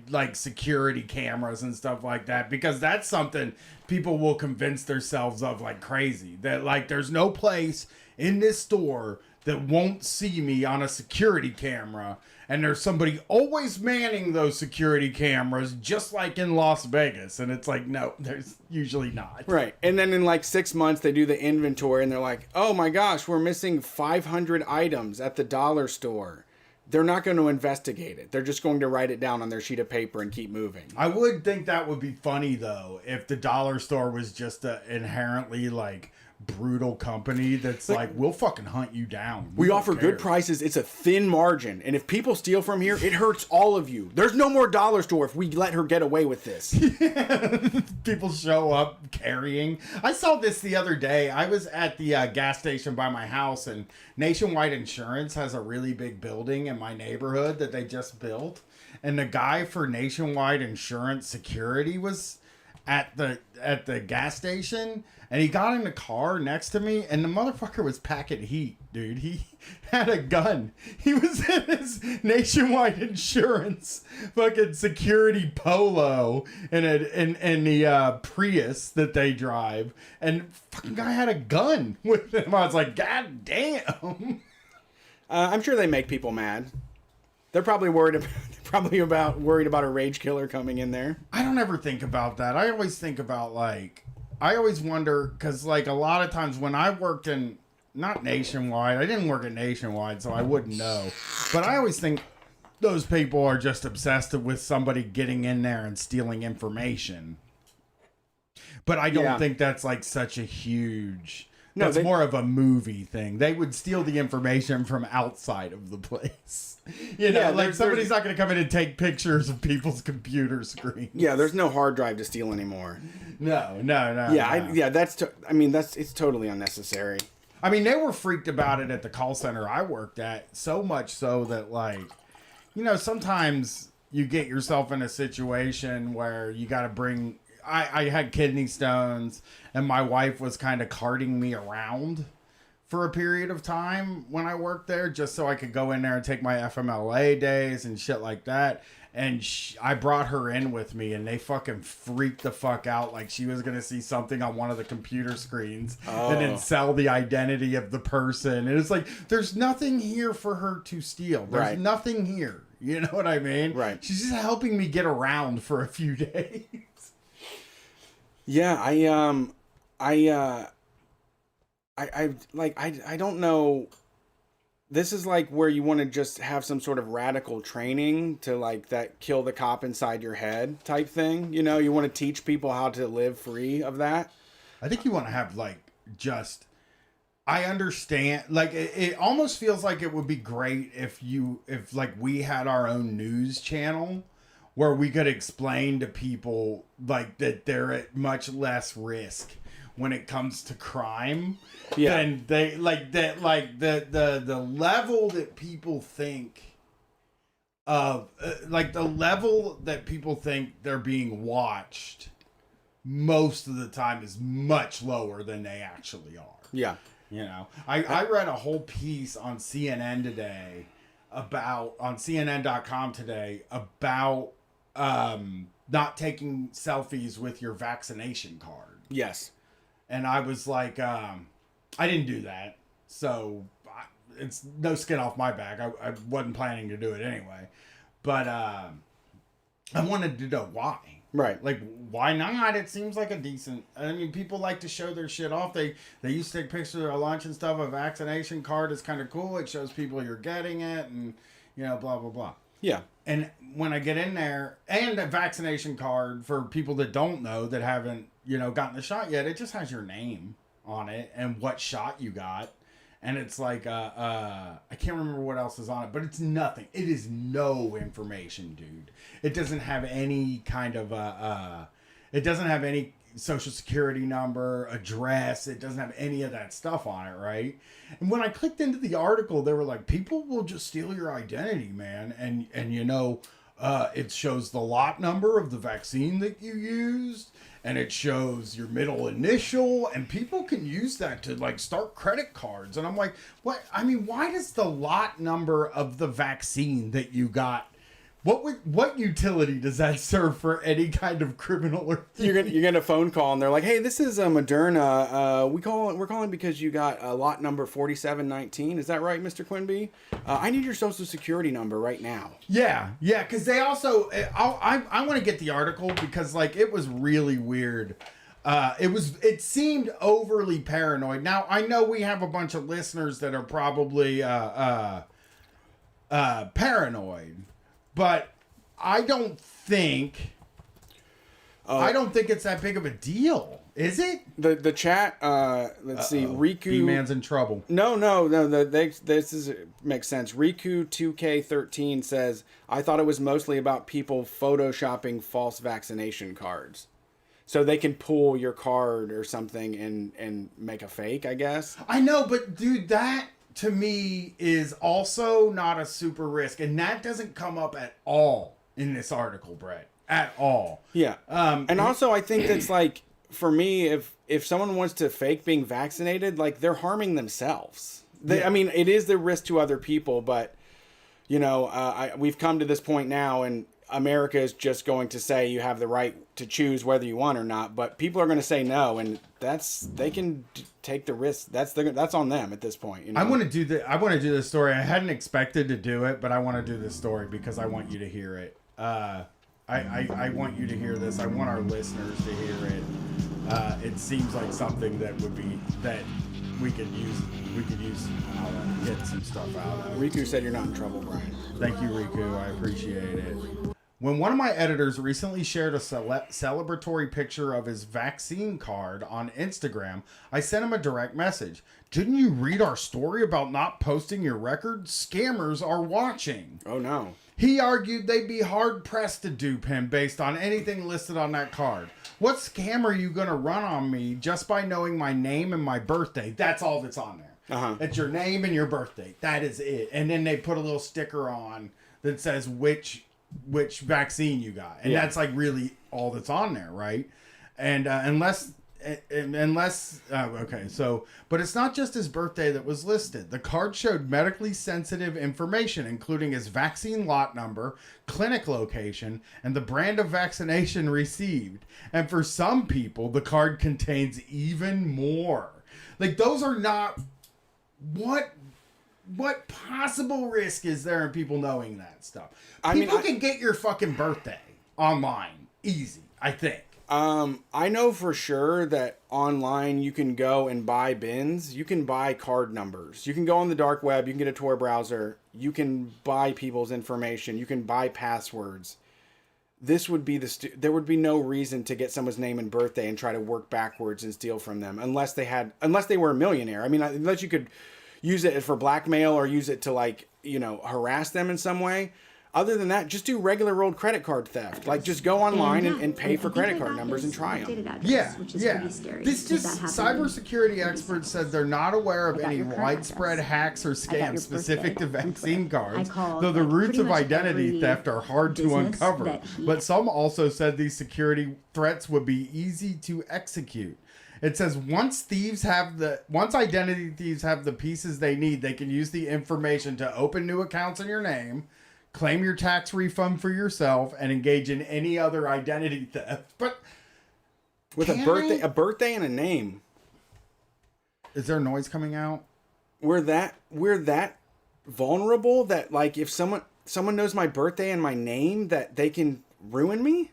like security cameras and stuff like that, because that's something people will convince themselves of like crazy. That like there's no place in this store that won't see me on a security camera, and there's somebody always manning those security cameras just like in Las Vegas. And it's like, no, there's usually not. Right. And then in like 6 months, they do the inventory and they're like, oh my gosh, we're missing 500 items at the dollar store. They're not going to investigate it. They're just going to write it down on their sheet of paper and keep moving. I would think that would be funny, though, if the dollar store was just a inherently, like, brutal company that's like, we'll fucking hunt you down. We offer good prices. It's a thin margin. And if people steal from here, it hurts all of you. There's no more dollar store if we let her get away with this. People show up carrying. I saw this the other day. I was at the gas station by my house, and Nationwide Insurance has a really big building in my neighborhood that they just built. And the guy for Nationwide Insurance security was at the gas station, and he got in the car next to me, and the motherfucker was packing heat, dude. He had a gun. He was in his Nationwide Insurance fucking security polo in the Prius that they drive, and fucking guy had a gun with him. I was like, God damn. I'm sure they make people mad. They're probably worried about a rage killer coming in there. I don't ever think about that. I always think about I always wonder, because like a lot of times when I worked in, not Nationwide, I didn't work at Nationwide, so I wouldn't know. But I always think those people are just obsessed with somebody getting in there and stealing information. But I don't think that's like such a huge... No, that's more of a movie thing. They would steal the information from outside of the place. You know, like somebody's not going to come in and take pictures of people's computer screens. Yeah, there's no hard drive to steal anymore. No. Yeah, it's totally unnecessary. I mean, they were freaked about it at the call center I worked at, so much so that, like, you know, sometimes you get yourself in a situation where you got to bring... I had kidney stones, and my wife was kind of carting me around for a period of time when I worked there, just so I could go in there and take my FMLA days and shit like that. And I brought her in with me, and they fucking freaked the fuck out like she was going to see something on one of the computer screens and then sell the identity of the person. And it's like, there's nothing here for her to steal. There's nothing here. You know what I mean? Right. She's just helping me get around for a few days. Yeah, I don't know. this is like where you want to just have some sort of radical training to like that kill the cop inside your head type thing. You know, you want to teach people how to live free of that. I think you want to have like just. I understand. Like it almost feels like it would be great if like we had our own news channel where we could explain to people like that they're at much less risk when it comes to crime. Yeah. Than they like that. Like the level that people think of like the level that people think they're being watched most of the time is much lower than they actually are. Yeah. You know, I read a whole piece on CNN today on CNN.com today about not taking selfies with your vaccination card. Yes. And I was like, I didn't do that. So it's no skin off my back. I wasn't planning to do it anyway. But I wanted to know why. Right. Like, why not? It seems like a decent... I mean, people like to show their shit off. They used to take pictures of their lunch and stuff. A vaccination card is kind of cool. It shows people you're getting it and, you know, blah, blah, blah. Yeah. And when I get in there, and a vaccination card for people that don't know, that haven't, you know, gotten the shot yet, it just has your name on it and what shot you got. And it's like, I can't remember what else is on it, but it's nothing. It is no information, dude. It doesn't have any kind of, it doesn't have any social security number, address. It doesn't have any of that stuff on it, right? And when I clicked into the article, they were like, people will just steal your identity, man. And you know, it shows the lot number of the vaccine that you used. And it shows your middle initial, and people can use that to like start credit cards. And I'm like, what? I mean, why does the lot number of the vaccine that you got? What utility does that serve for any kind of criminal or you're gonna phone call and they're like, hey, this is Moderna. We're calling because you got lot number 4719. Is that right, Mr. Quinby? I need your social security number right now. Yeah, because they also I want to get the article because like it was really weird. It seemed overly paranoid. Now I know we have a bunch of listeners that are probably paranoid. But I don't think it's that big of a deal, is it? The chat. Let's see. Riku. B-Man's in trouble. No. This makes sense. Riku 2K13 says, I thought it was mostly about people photoshopping false vaccination cards, so they can pull your card or something and make a fake. I guess. I know, but dude, that. To me is also not a super risk, and that doesn't come up at all in this article, Brett, at all. Yeah. And also I think that's like, for me, if someone wants to fake being vaccinated, like they're harming themselves. I mean, it is the risk to other people, but you know, we've come to this point now, and America is just going to say you have the right to choose whether you want or not, but people are going to say no, and they can take the risk. That's on them at this point. You know? I want to do this story. I hadn't expected to do it, but I want to do this story because I want you to hear it. I want you to hear this. I want our listeners to hear it. It seems like something that we could use. We could use get some stuff out of. Riku said you're not in trouble, Brian. Thank you, Riku. I appreciate it. When one of my editors recently shared a celebratory picture of his vaccine card on Instagram, I sent him a direct message. Didn't you read our story about not posting your record? Scammers are watching. Oh, no. He argued they'd be hard-pressed to dupe him based on anything listed on that card. What scam are you going to run on me just by knowing my name and my birthday? That's all that's on there. Uh-huh. It's your name and your birthday. That is it. And then they put a little sticker on that says which vaccine you got, and that's like really all that's on there, right? And unless okay, so but it's not just his birthday that was listed. The card showed medically sensitive information, including his vaccine lot number, clinic location, and the brand of vaccination received. And for some people, the card contains even more. Like, those are not what possible risk is there in people knowing that stuff? People can get your fucking birthday online easy, I think. I know for sure that online you can go and buy bins. You can buy card numbers. You can go on the dark web. You can get a Tor browser. You can buy people's information. You can buy passwords. This would be there would be no reason to get someone's name and birthday and try to work backwards and steal from them unless they were a millionaire. I mean, unless you could use it for blackmail or use it to, like, you know, harass them in some way. Other than that, just do regular old credit card theft. Like, just go online and pay for credit card numbers and try them. Yeah, This just cybersecurity experts said they're not aware of any widespread hacks or scams specific to vaccine cards, though the roots of identity theft are hard to uncover. But some also said these security threats would be easy to execute. It says once identity thieves have the pieces they need, they can use the information to open new accounts in your name, claim your tax refund for yourself, and engage in any other identity theft. But with a birthday and a name. Is there noise coming out? We're that vulnerable that, like, if someone knows my birthday and my name, that they can ruin me?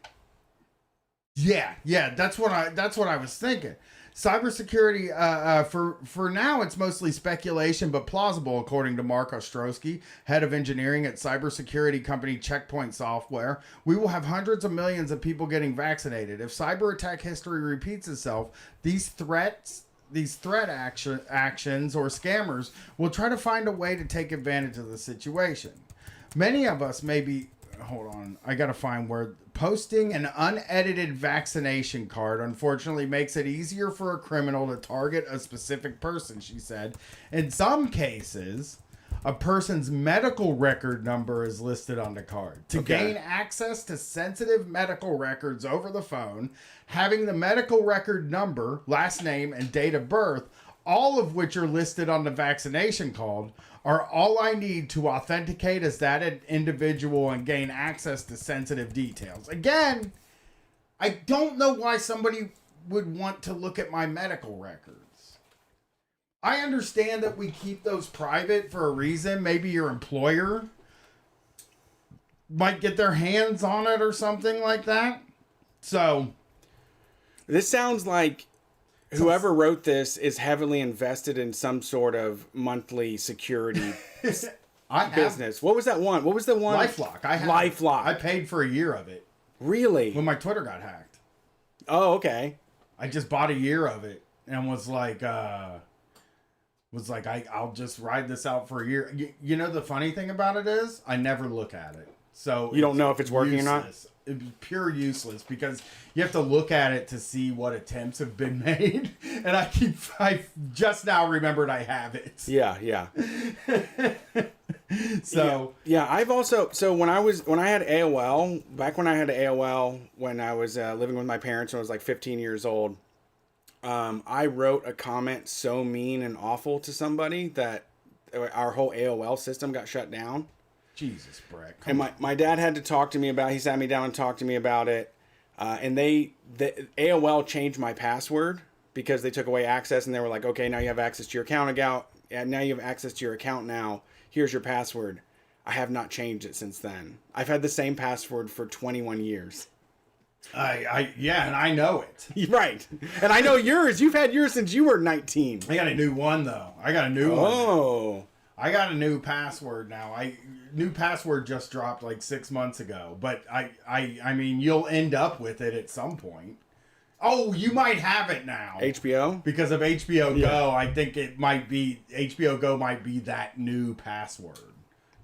Yeah, that's what I was thinking. Cybersecurity, for now, it's mostly speculation, but plausible, according to Mark Ostrowski, head of engineering at cybersecurity company Checkpoint Software. We will have hundreds of millions of people getting vaccinated. If cyber attack history repeats itself, these threat actions or scammers will try to find a way to take advantage of the situation. Many of us may be... Hold on, I gotta find where... Posting an unedited vaccination card unfortunately makes it easier for a criminal to target a specific person, she said. In some cases, a person's medical record number is listed on the card. To gain access to sensitive medical records over the phone, having the medical record number, last name, and date of birth, all of which are listed on the vaccination card, are all I need to authenticate as that individual and gain access to sensitive details. Again, I don't know why somebody would want to look at my medical records. I understand that we keep those private for a reason. Maybe your employer might get their hands on it or something like that. So, this sounds like whoever wrote this is heavily invested in some sort of monthly security business. What was that one? What was the one? LifeLock. LifeLock. I paid for a year of it. Really? When my Twitter got hacked. Oh, okay. I just bought a year of it and was like, I'll just ride this out for a year. You know, the funny thing about it is I never look at it. So you don't know if it's working or not? It's pure useless because you have to look at it to see what attempts have been made. And I just now remembered I have it. Yeah. So yeah, I've also, when I had AOL, back when I had AOL, when I was living with my parents when I was like 15 years old, I wrote a comment so mean and awful to somebody that our whole AOL system got shut down. Jesus, Brett. And my dad had to talk to me about it. He sat me down and talked to me about it. And the AOL changed my password because they took away access, and they were like, okay, now you have access to your account. Now you have access to your account now. Here's your password. I have not changed it since then. I've had the same password for 21 years. Yeah, and I know it. Right. And I know yours. You've had yours since you were 19. I got a new one, though. I got a new one. Oh. I got a new password now. New password just dropped like 6 months ago, but I mean, you'll end up with it at some point. Oh, you might have it now. HBO? Because of HBO Go, I think it might be, HBO Go might be that new password.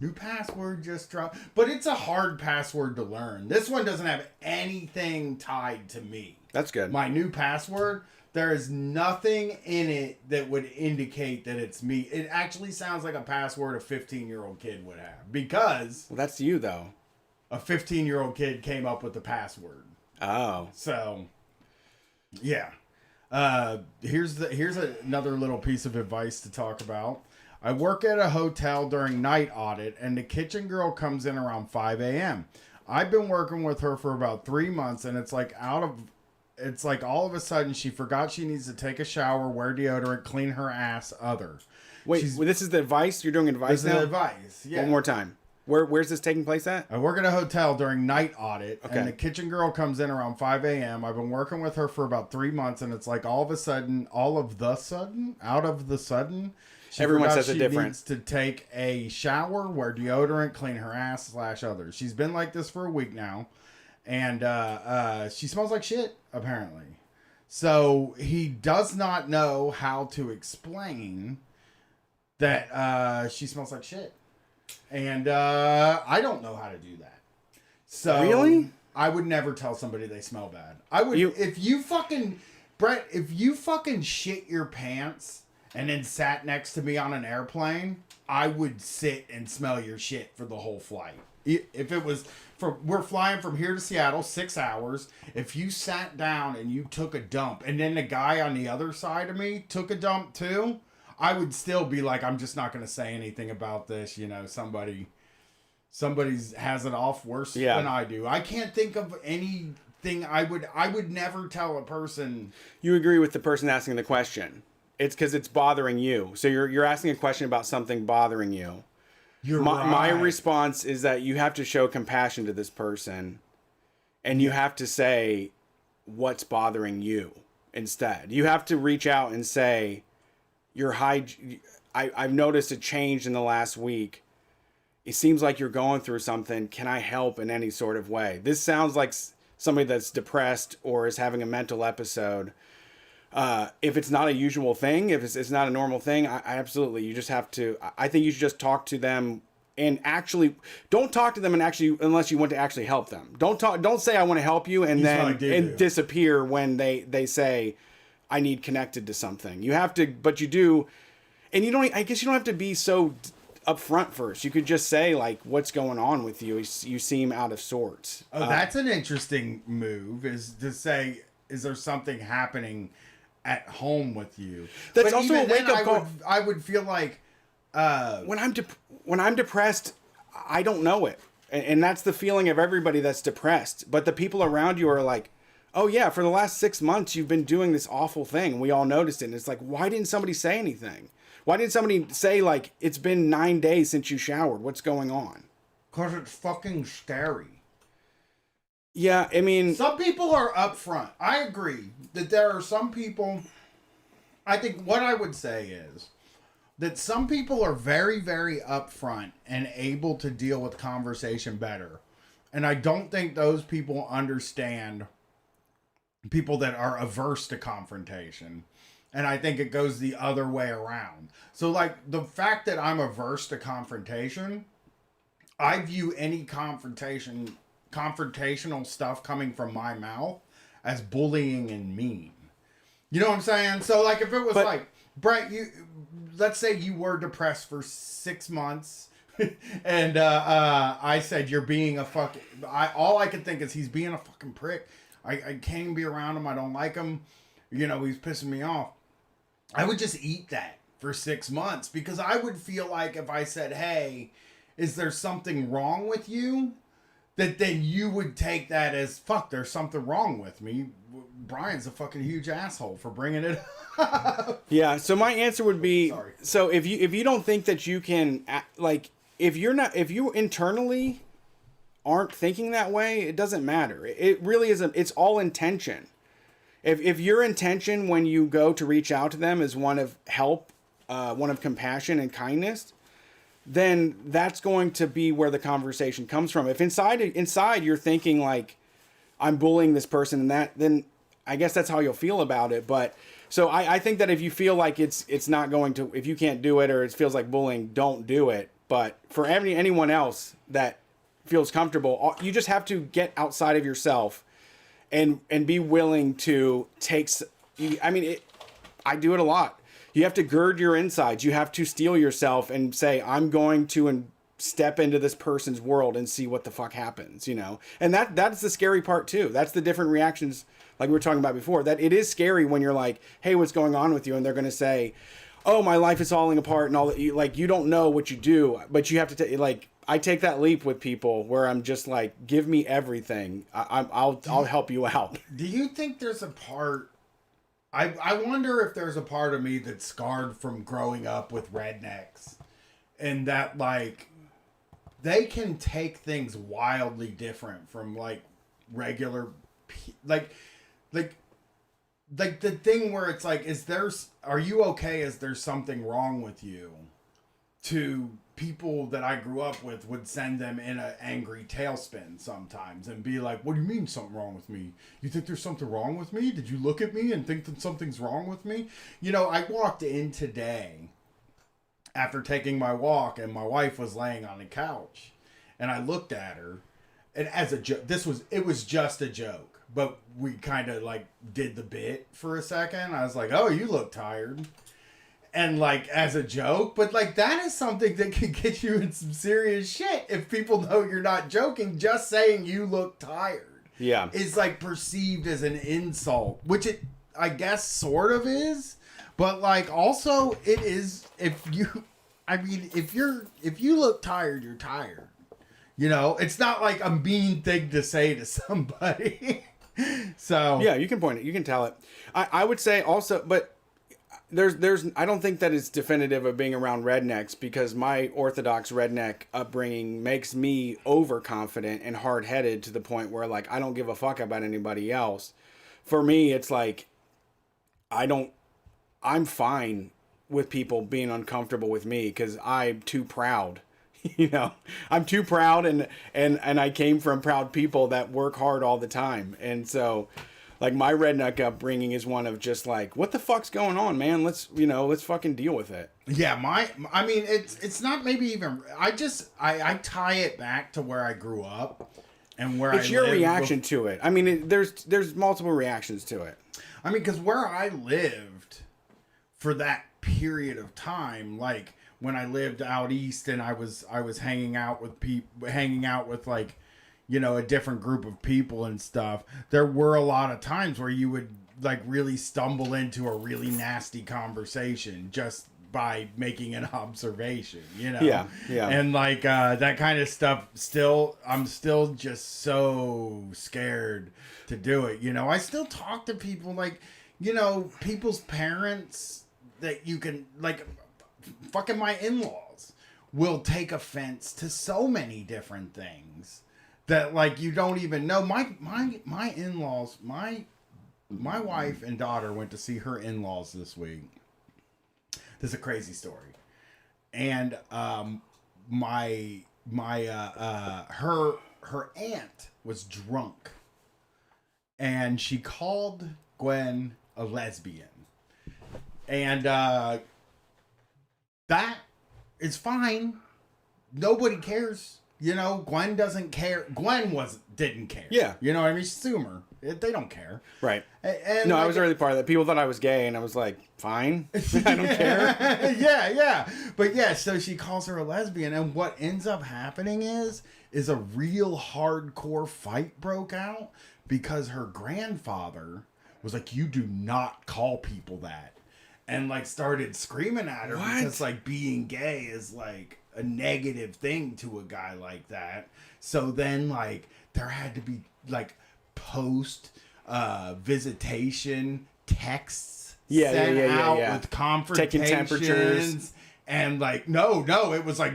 New password just dropped. But it's a hard password to learn. This one doesn't have anything tied to me. That's good. My new password, there is nothing in it that would indicate that it's me. It actually sounds like a password a 15-year-old kid would have. Because... Well, that's you, though. A 15-year-old kid came up with the password. Oh. So, yeah. Here's another little piece of advice to talk about. I work at a hotel during night audit, and the kitchen girl comes in around 5 a.m. I've been working with her for about 3 months, and it's like all of a sudden she forgot she needs to take a shower, wear deodorant, clean her ass, Wait, this is the advice? You're doing advice now? This is advice, yeah. One more time. Where's this taking place at? I work at a hotel during night audit, Okay. and the kitchen girl comes in around 5 a.m. I've been working with her for about 3 months, and it's like out of the sudden, she Everyone forgot says it she different. needs to take a shower, wear deodorant, clean her ass / others. She's been like this for a week now, and she smells like shit, apparently. So he does not know how to explain that she smells like shit. And I don't know how to do that. So Really? I would never tell somebody they smell bad. I would if you fucking Brett, if you fucking shit your pants and then sat next to me on an airplane, I would sit and smell your shit for the whole flight. If it was we're flying from here to Seattle 6 hours. If you sat down and you took a dump and then the guy on the other side of me took a dump too, I would still be like, I'm just not going to say anything about this. You know, somebody's has it off worse than I do. I can't think of anything I would never tell a person. You agree with the person asking the question. It's because it's bothering you. So you're asking a question about something bothering you. My response is that you have to show compassion to this person, and you have to say what's bothering you instead. You have to reach out and say, I've noticed a change in the last week. It seems like you're going through something. Can I help in any sort of way? This sounds like somebody that's depressed or is having a mental episode. If it's not a usual thing, if it's not a normal thing, I absolutely, you just have to, I think you should just talk to them and actually, don't talk to them and actually, unless you want to actually help them. Don't say I want to help you and then disappear when they say I need connected to something. You have to, but you do, and I guess you don't have to be so upfront first. You could just say like, what's going on with you? You seem out of sorts. Oh, that's an interesting move, is to say, is there something happening at home with you? That's also a wake-up call. I would feel like when I'm depressed, I don't know it, and that's the feeling of everybody that's depressed. But the people around you are like, "Oh yeah, for the last 6 months you've been doing this awful thing. We all noticed it." And it's like, why didn't somebody say anything? Why didn't somebody say like, "It's been 9 days since you showered. What's going on?" 'Cause it's fucking scary. Yeah, I mean, some people are upfront. I agree that there are some people. I think what I would say is that some people are very, very upfront and able to deal with conversation better. And I don't think those people understand people that are averse to confrontation. And I think it goes the other way around. So like the fact that I'm averse to confrontation, I view any confrontational stuff coming from my mouth as bullying and mean. You know what I'm saying? So like if it was like, Brett, let's say you were depressed for 6 months and I said you're being a fucking, all I could think is he's being a fucking prick. I can't even be around him. I don't like him. You know, he's pissing me off. I would just eat that for 6 months, because I would feel like if I said, hey, is there something wrong with you? That then you would take that as, fuck, there's something wrong with me. Brian's a fucking huge asshole for bringing it up. Yeah, so my answer would be, so if you don't think that you can, like, if you internally aren't thinking that way, it doesn't matter. It really is, it's all intention. If your intention when you go to reach out to them is one of help, one of compassion and kindness, then that's going to be where the conversation comes from. If inside you're thinking like, I'm bullying this person and that, then I guess that's how you'll feel about it. But so I think that if you feel like it's not going to, if you can't do it or it feels like bullying, don't do it. But for anyone else that feels comfortable, you just have to get outside of yourself and be willing to take. I mean, I do it a lot. You have to gird your insides. You have to steel yourself and say, I'm going to step into this person's world and see what the fuck happens, you know? And that's the scary part too. That's the different reactions like we were talking about before, that it is scary when you're like, hey, what's going on with you? And they're going to say, oh, my life is falling apart and all that. You don't know what you do, but you have to take, like, I take that leap with people where I'm just like, give me everything. I'll help you out. Do you think there's a part, I wonder if there's a part of me that's scarred from growing up with rednecks, and that like they can take things wildly different from like regular, like the thing where it's like, are you okay? Is there something wrong with you? To people that I grew up with would send them in an angry tailspin sometimes and be like, what do you mean something wrong with me? You think there's something wrong with me? Did you look at me and think that something's wrong with me? You know, I walked in today after taking my walk and my wife was laying on the couch and I looked at her, and as a joke, it was just a joke, but we kind of like did the bit for a second. I was like, oh, you look tired. And like as a joke, but like that is something that can get you in some serious shit if people know you're not joking. Just saying you look tired, is like perceived as an insult, which it I guess sort of is, but like also it is if you look tired, you're tired. You know, it's not like a mean thing to say to somebody. So yeah, you can point it, you can tell it. I would say also, but. There's I don't think that it's definitive of being around rednecks, because my Orthodox redneck upbringing makes me overconfident and hard-headed to the point where like I don't give a fuck about anybody else. For me, it's like I'm fine with people being uncomfortable with me because I'm too proud. You know, I'm too proud, and I came from proud people that work hard all the time, and so. Like my redneck upbringing is one of just like, what the fuck's going on, man? Let's fucking deal with it. Yeah, I mean, it's not maybe even. I tie it back to where I grew up and where it's your reaction to it. I mean, there's multiple reactions to it. I mean, because where I lived for that period of time, like when I lived out east and I was hanging out with like. You know, a different group of people and stuff. There were a lot of times where you would like really stumble into a really nasty conversation just by making an observation, you know? Yeah. And like that kind of stuff I'm still just so scared to do it. You know, I still talk to people like, you know, people's parents that you can like fucking my in-laws will take offense to so many different things. That like you don't even know. My in-laws, my wife and daughter went to see her in-laws this week. This is a crazy story, and her aunt was drunk, and she called Gwen a lesbian, and that is fine. Nobody cares. You know, Gwen doesn't care. Didn't care. Yeah. You know what I mean? Sumer. They don't care. Right. And no, like, I was early part of that. People thought I was gay, and I was like, fine. I don't care. Yeah. But yeah, so she calls her a lesbian, and what ends up happening is a real hardcore fight broke out because her grandfather was like, you do not call people that. And like started screaming at her because like being gay is like a negative thing to a guy like that. So then like there had to be like post visitation texts sent out with confrontations, taking temperatures, and like no it was like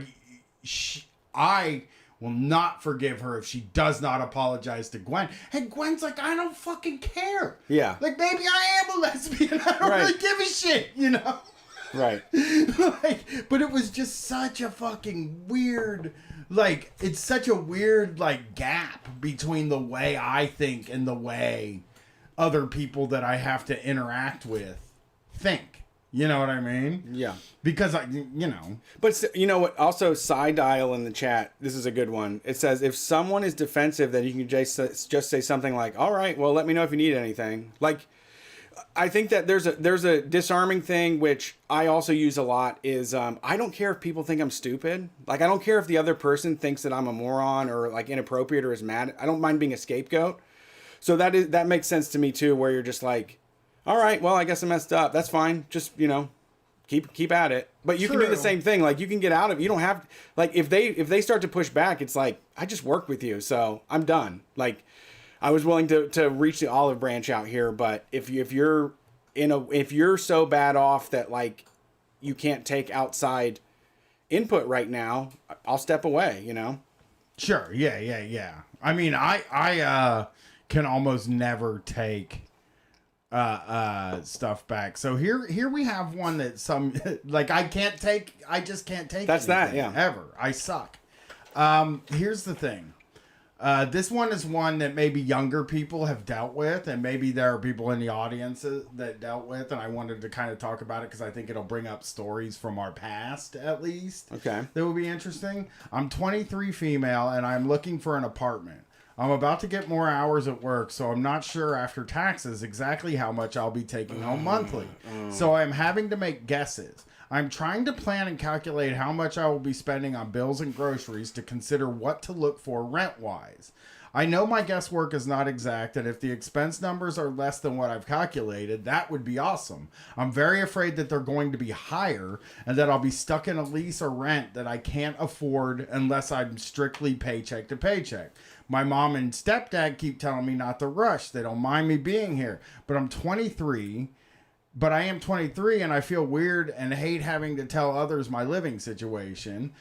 I will not forgive her if she does not apologize to Gwen. And Gwen's like, I don't fucking care. Yeah. Like, maybe I am a lesbian. I don't really give a shit, you know? Right. Like, but it was just such a fucking weird, like, it's such a weird, like, gap between the way I think and the way other people that I have to interact with think. You know what I mean? Yeah. Because, you know. But you know what? Also, side dial in the chat. This is a good one. It says, if someone is defensive, then you can just say something like, all right, well, let me know if you need anything. Like, I think that there's a disarming thing, which I also use a lot, is I don't care if people think I'm stupid. Like, I don't care if the other person thinks that I'm a moron or, like, inappropriate or is mad. I don't mind being a scapegoat. So that makes sense to me, too, where you're just like, all right, well, I guess I messed up. That's fine. Just, you know, keep at it. But you can do the same thing. Like, you can get out of it. You don't have, like, if they start to push back, it's like, I just worked with you, so I'm done. Like, I was willing to reach the olive branch out here, but if you're so bad off that, like, you can't take outside input right now, I'll step away, you know? Sure. Yeah. I mean, I can almost never take stuff back. So here we have one that some like I just can't take. That's that, anything, yeah. Ever. I suck. Here's the thing. This one is one that maybe younger people have dealt with, and maybe there are people in the audience that dealt with, and I wanted to kind of talk about it because I think it'll bring up stories from our past, at least. Okay. That would be interesting. I'm 23 female, and I'm looking for an apartment. I'm about to get more hours at work, so I'm not sure after taxes exactly how much I'll be taking home monthly. So I'm having to make guesses. I'm trying to plan and calculate how much I will be spending on bills and groceries to consider what to look for rent-wise. I know my guesswork is not exact, and if the expense numbers are less than what I've calculated, that would be awesome. I'm very afraid that they're going to be higher and that I'll be stuck in a lease or rent that I can't afford unless I'm strictly paycheck to paycheck. My mom and stepdad keep telling me not to rush. They don't mind me being here, but I'm 23. But I am 23 and I feel weird and hate having to tell others my living situation.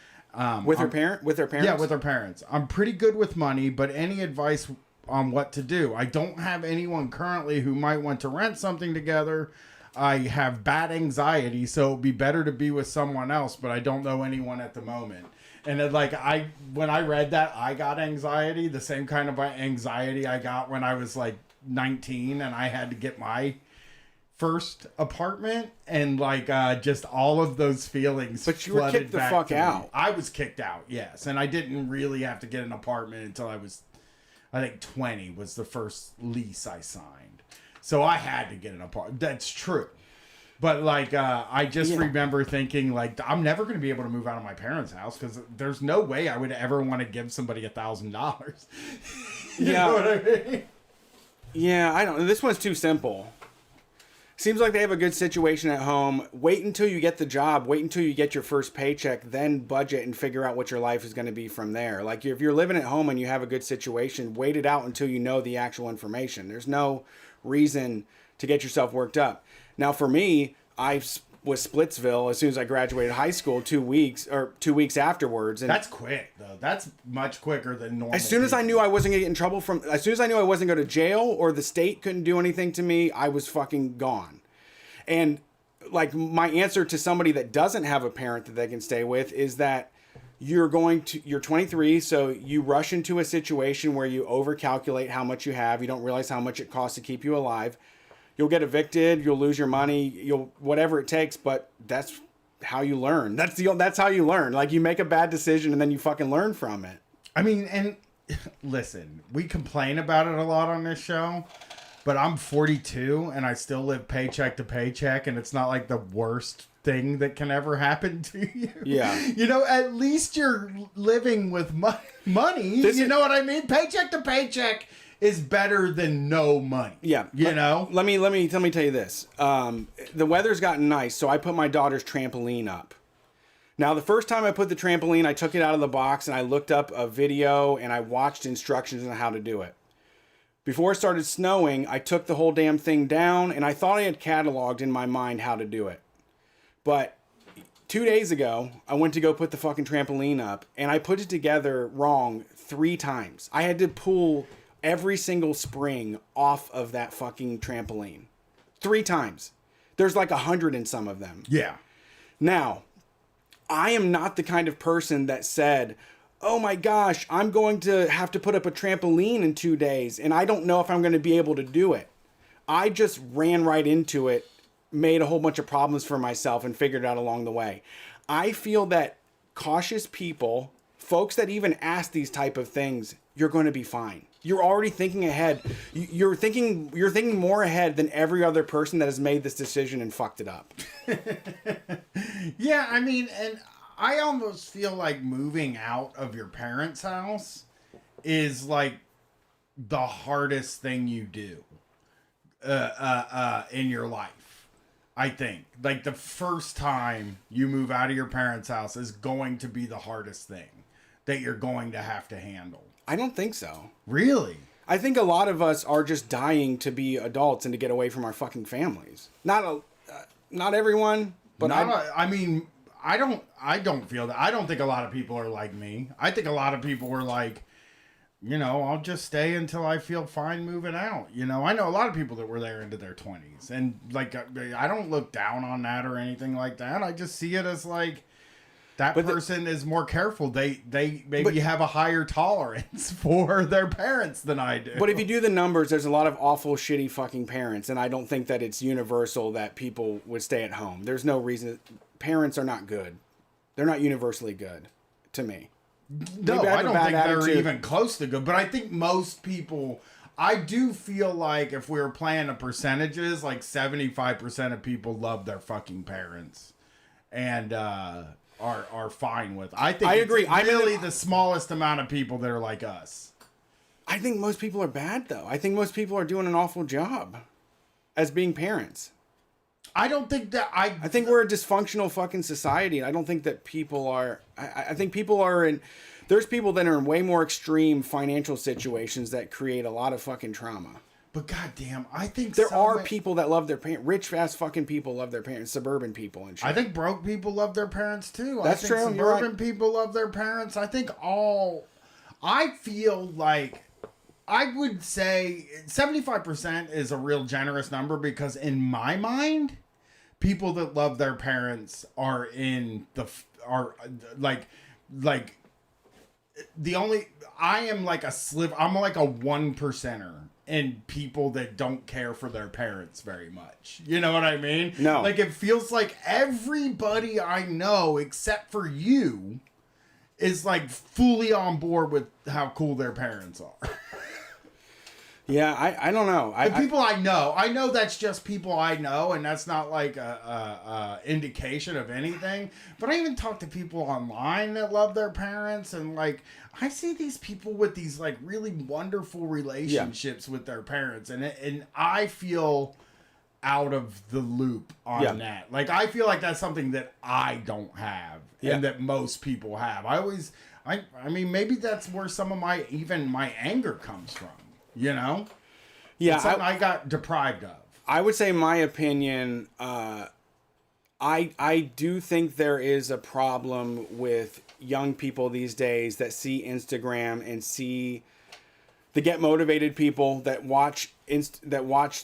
With their parents? Yeah, with their parents. I'm pretty good with money, but any advice on what to do? I don't have anyone currently who might want to rent something together. I have bad anxiety, so it'd be better to be with someone else, but I don't know anyone at the moment. And it, like when I read that, I got anxiety, the same kind of anxiety I got when I was like 19 and I had to get my first apartment, and like just all of those feelings. But you were kicked the fuck out. I was kicked out, yes, and I didn't really have to get an apartment until I was, I think 20 was the first lease I signed. So I had to get an apartment. That's true. But like I just remember thinking like I'm never going to be able to move out of my parents' house because there's no way I would ever want to give somebody $1,000. You know what I mean? Yeah, I don't. This one's too simple. Seems like they have a good situation at home. Wait until you get the job. Wait until you get your first paycheck. Then budget and figure out what your life is going to be from there. Like if you're living at home and you have a good situation, wait it out until you know the actual information. There's no reason to get yourself worked up. Now for me, I was Splitsville as soon as I graduated high school, 2 weeks afterwards. And that's quick though. That's much quicker than normal. As soon as I knew I wasn't gonna get in trouble as soon as I knew I wasn't going to jail or the state couldn't do anything to me, I was fucking gone. And like my answer to somebody that doesn't have a parent that they can stay with is that you're 23, so you rush into a situation where you overcalculate how much you have. You don't realize how much it costs to keep you alive. You'll get evicted, you'll lose your money, you'll whatever it takes, but that's how you learn. That's how you learn. Like you make a bad decision and then you fucking learn from it. I mean, and listen, we complain about it a lot on this show, but I'm 42 and I still live paycheck to paycheck, and it's not like the worst thing that can ever happen to you. Yeah. You know, at least you're living with money. You know what I mean? Paycheck to paycheck is better than no money. Yeah. You know? Let me tell you this. The weather's gotten nice, so I put my daughter's trampoline up. Now, the first time I put the trampoline, I took it out of the box and I looked up a video and I watched instructions on how to do it. Before it started snowing, I took the whole damn thing down and I thought I had cataloged in my mind how to do it. But 2 days ago, I went to go put the fucking trampoline up and I put it together wrong 3 times. I had to pull every single spring off of that fucking trampoline 3 times. There's like 100 in some of them. Yeah. Now, I am not the kind of person that said, oh my gosh, I'm going to have to put up a trampoline in 2 days and I don't know if I'm going to be able to do it. I just ran right into it, made a whole bunch of problems for myself and figured it out along the way. I feel that cautious people, folks that even ask these type of things, you're going to be fine. You're already thinking ahead. You're thinking more ahead than every other person that has made this decision and fucked it up. Yeah, I mean, and I almost feel like moving out of your parents' house is like the hardest thing you do in your life. I think like the first time you move out of your parents' house is going to be the hardest thing that you're going to have to handle. I don't think so. Really? I think a lot of us are just dying to be adults and to get away from our fucking families. Not everyone, but I mean, I don't feel that. I don't think a lot of people are like me. I think a lot of people were like, I'll just stay until I feel fine moving out. I know a lot of people that were there into their 20s, and like I don't look down on that or anything like that. I just see it as like that person is more careful. They maybe have a higher tolerance for their parents than I do. But if you do the numbers, there's a lot of awful, shitty fucking parents, and I don't think that it's universal that people would stay at home. There's no reason. Parents are not good. They're not universally good to me. No, I don't think they're even close to good. But I think most people, I do feel like if we were playing the percentages, like 75% of people love their fucking parents and are fine with. I think I agree. I'm really the smallest amount of people that are like us. I think most people are bad, though. I think most people are doing an awful job as being parents. I don't think that I think we're a dysfunctional fucking society. I don't think that people are. I think people are in. There's people that are in way more extreme financial situations that create a lot of fucking trauma. But goddamn, I think there are people that love their parents. Rich ass fucking people love their parents. Suburban people and shit. I think broke people love their parents too. That's I think true. Suburban people love their parents. I think all. I feel like. I would say 75% is a real generous number because in my mind, people that love their parents are like the only, I am like I'm like a 1%er in people that don't care for their parents very much. You know what I mean? No. Like it feels like everybody I know except for you is like fully on board with how cool their parents are. Yeah, I don't know. The people I know that's just people I know, and that's not like a indication of anything. But I even talk to people online that love their parents, and like I see these people with these like really wonderful relationships with their parents, and I feel out of the loop on that. Like I feel like that's something that I don't have, and that most people have. I mean, maybe that's where some of my anger comes from. Yeah, it's something I got deprived of. I would say my opinion, I do think there is a problem with young people these days that see Instagram and see the get motivated people that watch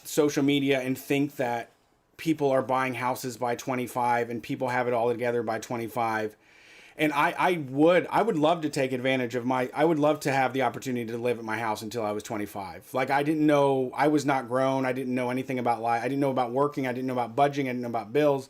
social media and think that people are buying houses by 25 and people have it all together by 25. And I would love to take advantage of I would love to have the opportunity to live at my house until I was 25. Like I didn't know, I was not grown. I didn't know anything about life. I didn't know about working. I didn't know about budgeting. I didn't know about bills.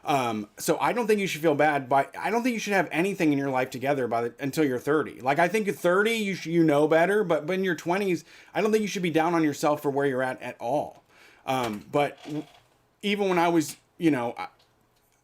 So I don't think you should feel bad, I don't think you should have anything in your life together until you're 30. Like I think at 30, you know better, but in your 20s, I don't think you should be down on yourself for where you're at all. But even when I was,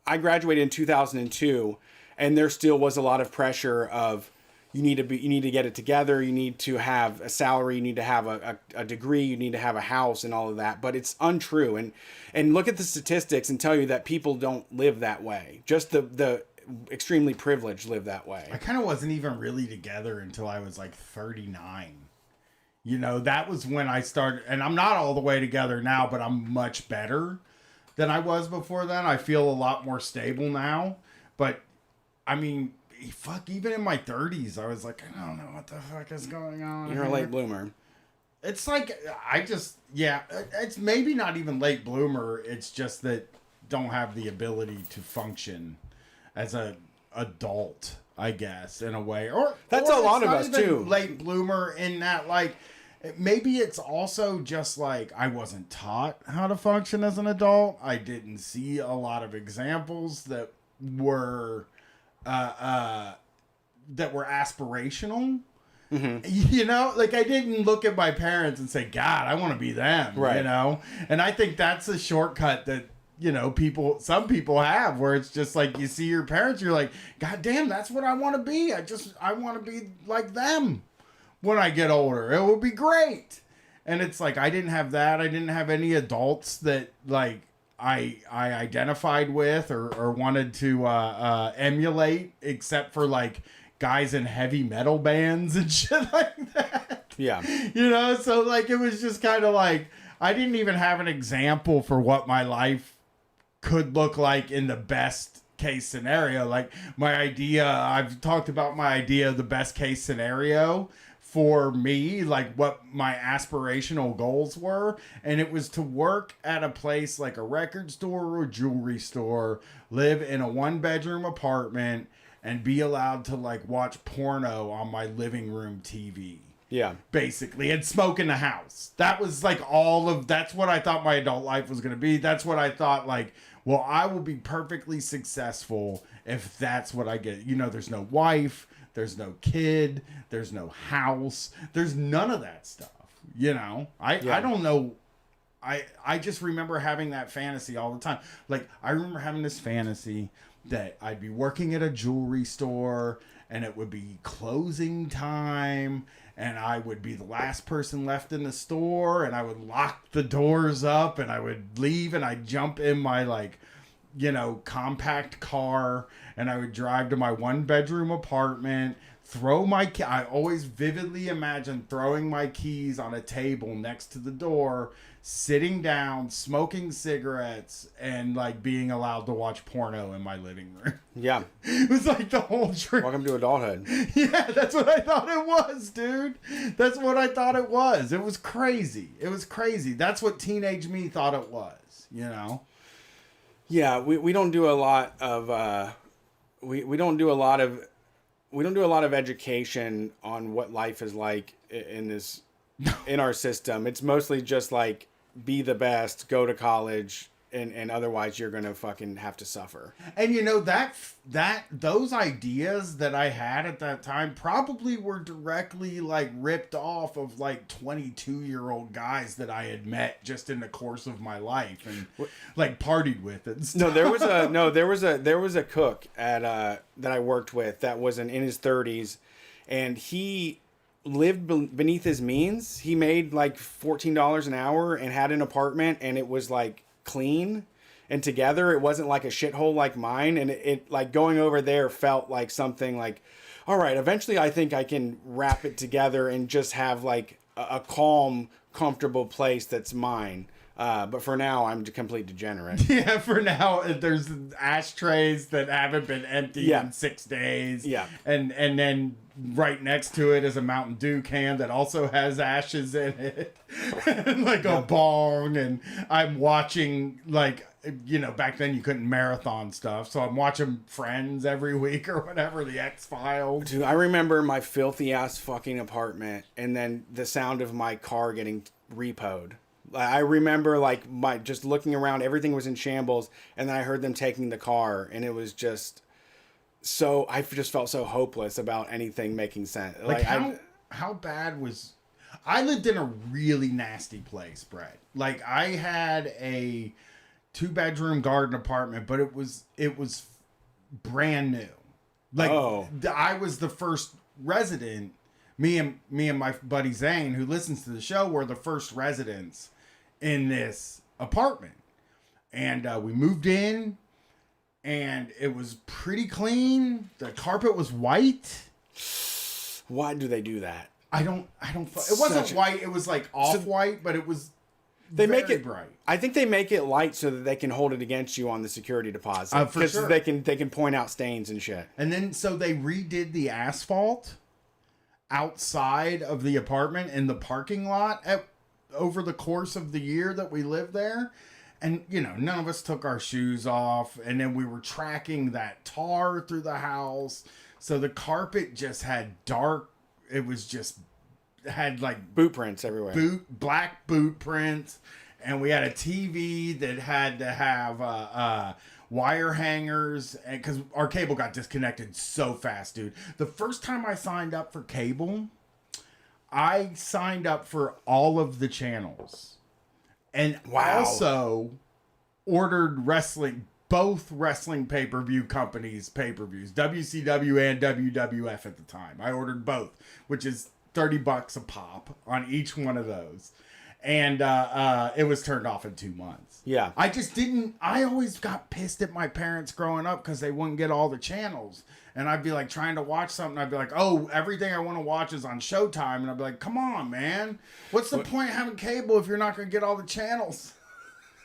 I graduated in 2002. And there still was a lot of pressure of you need to get it together. You need to have a salary. You need to have a degree. You need to have a house and all of that. But it's untrue. And look at the statistics and tell you that people don't live that way. Just the extremely privileged live that way. I kind of wasn't even really together until I was like 39. That was when I started. And I'm not all the way together now, but I'm much better than I was before then. I feel a lot more stable now. But I mean, fuck, even in my 30s, I was like, I don't know what the fuck is going on. You're a late bloomer. It's like, it's maybe not even late bloomer. It's just that don't have the ability to function as a adult, I guess, in a way. Or that's a lot of us too. Late bloomer in that, like, maybe it's also just like I wasn't taught how to function as an adult. I didn't see a lot of examples that were aspirational. Mm-hmm. Like I didn't look at my parents and say, God, I want to be them. Right. And I think that's a shortcut that some people have, where it's just like you see your parents, you're like, God damn, that's what I want to be. I want to be like them when I get older. It will be great. And it's like I didn't have that. I didn't have any adults that like I identified with or wanted to emulate, except for like guys in heavy metal bands and shit like that. Yeah. So like it was just kind of like I didn't even have an example for what my life could look like in the best case scenario. Like my idea, I've talked about my idea of the best case scenario for me, like what my aspirational goals were. And it was to work at a place like a record store or a jewelry store, live in a 1-bedroom apartment, and be allowed to like watch porno on my living room TV. Yeah. Basically, and smoke in the house. That was like that's what I thought my adult life was going to be. That's what I thought, like, well, I will be perfectly successful if that's what I get. You know, there's no wife, there's no kid, there's no house, there's none of that stuff. You know, I don't know. I just remember having that fantasy all the time. Like, I remember having this fantasy that I'd be working at a jewelry store and it would be closing time and I would be the last person left in the store and I would lock the doors up and I would leave and I'd jump in my, like, you know, compact car and I would drive to my 1-bedroom apartment, I always vividly imagine throwing my keys on a table next to the door, sitting down, smoking cigarettes, and like being allowed to watch porno in my living room. Yeah. It was like the whole dream. Welcome to adulthood. Yeah, that's what I thought it was, dude. That's what I thought it was. It was crazy. It was crazy. That's what teenage me thought it was, you know? Yeah, we don't do a lot of we don't do a lot of education on what life is like in our system. It's mostly just like be the best, go to college, and otherwise you're gonna fucking have to suffer. And you know, those ideas that I had at that time probably were directly like ripped off of like 22-year-old guys that I had met just in the course of my life and like partied with and stuff. There was a cook at that I worked with that was in his 30s, and he lived beneath his means. He made like $14 an hour and had an apartment, and it was like clean and together. It wasn't like a shithole like mine, and it like going over there felt like something like, all right, eventually I think I can wrap it together and just have like a calm, comfortable place that's mine. But for now, I'm a complete degenerate. Yeah, for now, there's ashtrays that haven't been emptied in 6 days. Yeah. And then right next to it is a Mountain Dew can that also has ashes in it. And like a bong. And I'm watching, like, you know, back then you couldn't marathon stuff. So I'm watching Friends every week or whatever, the X-Files. Dude, I remember my filthy ass fucking apartment and then the sound of my car getting repoed. I remember like just looking around, everything was in shambles, and then I heard them taking the car, and it was just so, I just felt so hopeless about anything making sense. Like how bad was, I lived in a really nasty place, Brett. Like I had a 2-bedroom garden apartment, but it was brand new. Like I was the first resident. Me and my buddy Zane, who listens to the show, were the first residents in this apartment. And we moved in, and it was pretty clean. The carpet was white. Why do they do that? I don't. It wasn't white. It was like off-white, but it was. They very make it bright. I think they make it light so that they can hold it against you on the security deposit. For sure. They can point out stains and shit. And then so they redid the asphalt outside of the apartment in the parking lot over the course of the year that we lived there. And, you know, none of us took our shoes off. And then we were tracking that tar through the house. So the carpet just had had like boot prints everywhere. Black boot prints. And we had a TV that had to have wire hangers, because our cable got disconnected so fast, dude. The first time I signed up for cable, I signed up for all of the channels, and also ordered both wrestling pay-per-view companies' pay-per-views, WCW and WWF at the time. I ordered both, which is $30 a pop on each one of those. And it was turned off in 2 months. Yeah. I always got pissed at my parents growing up because they wouldn't get all the channels. And I'd be like trying to watch something. I'd be like, oh, everything I want to watch is on Showtime. And I'd be like, come on, man. What's the point of having cable if you're not going to get all the channels?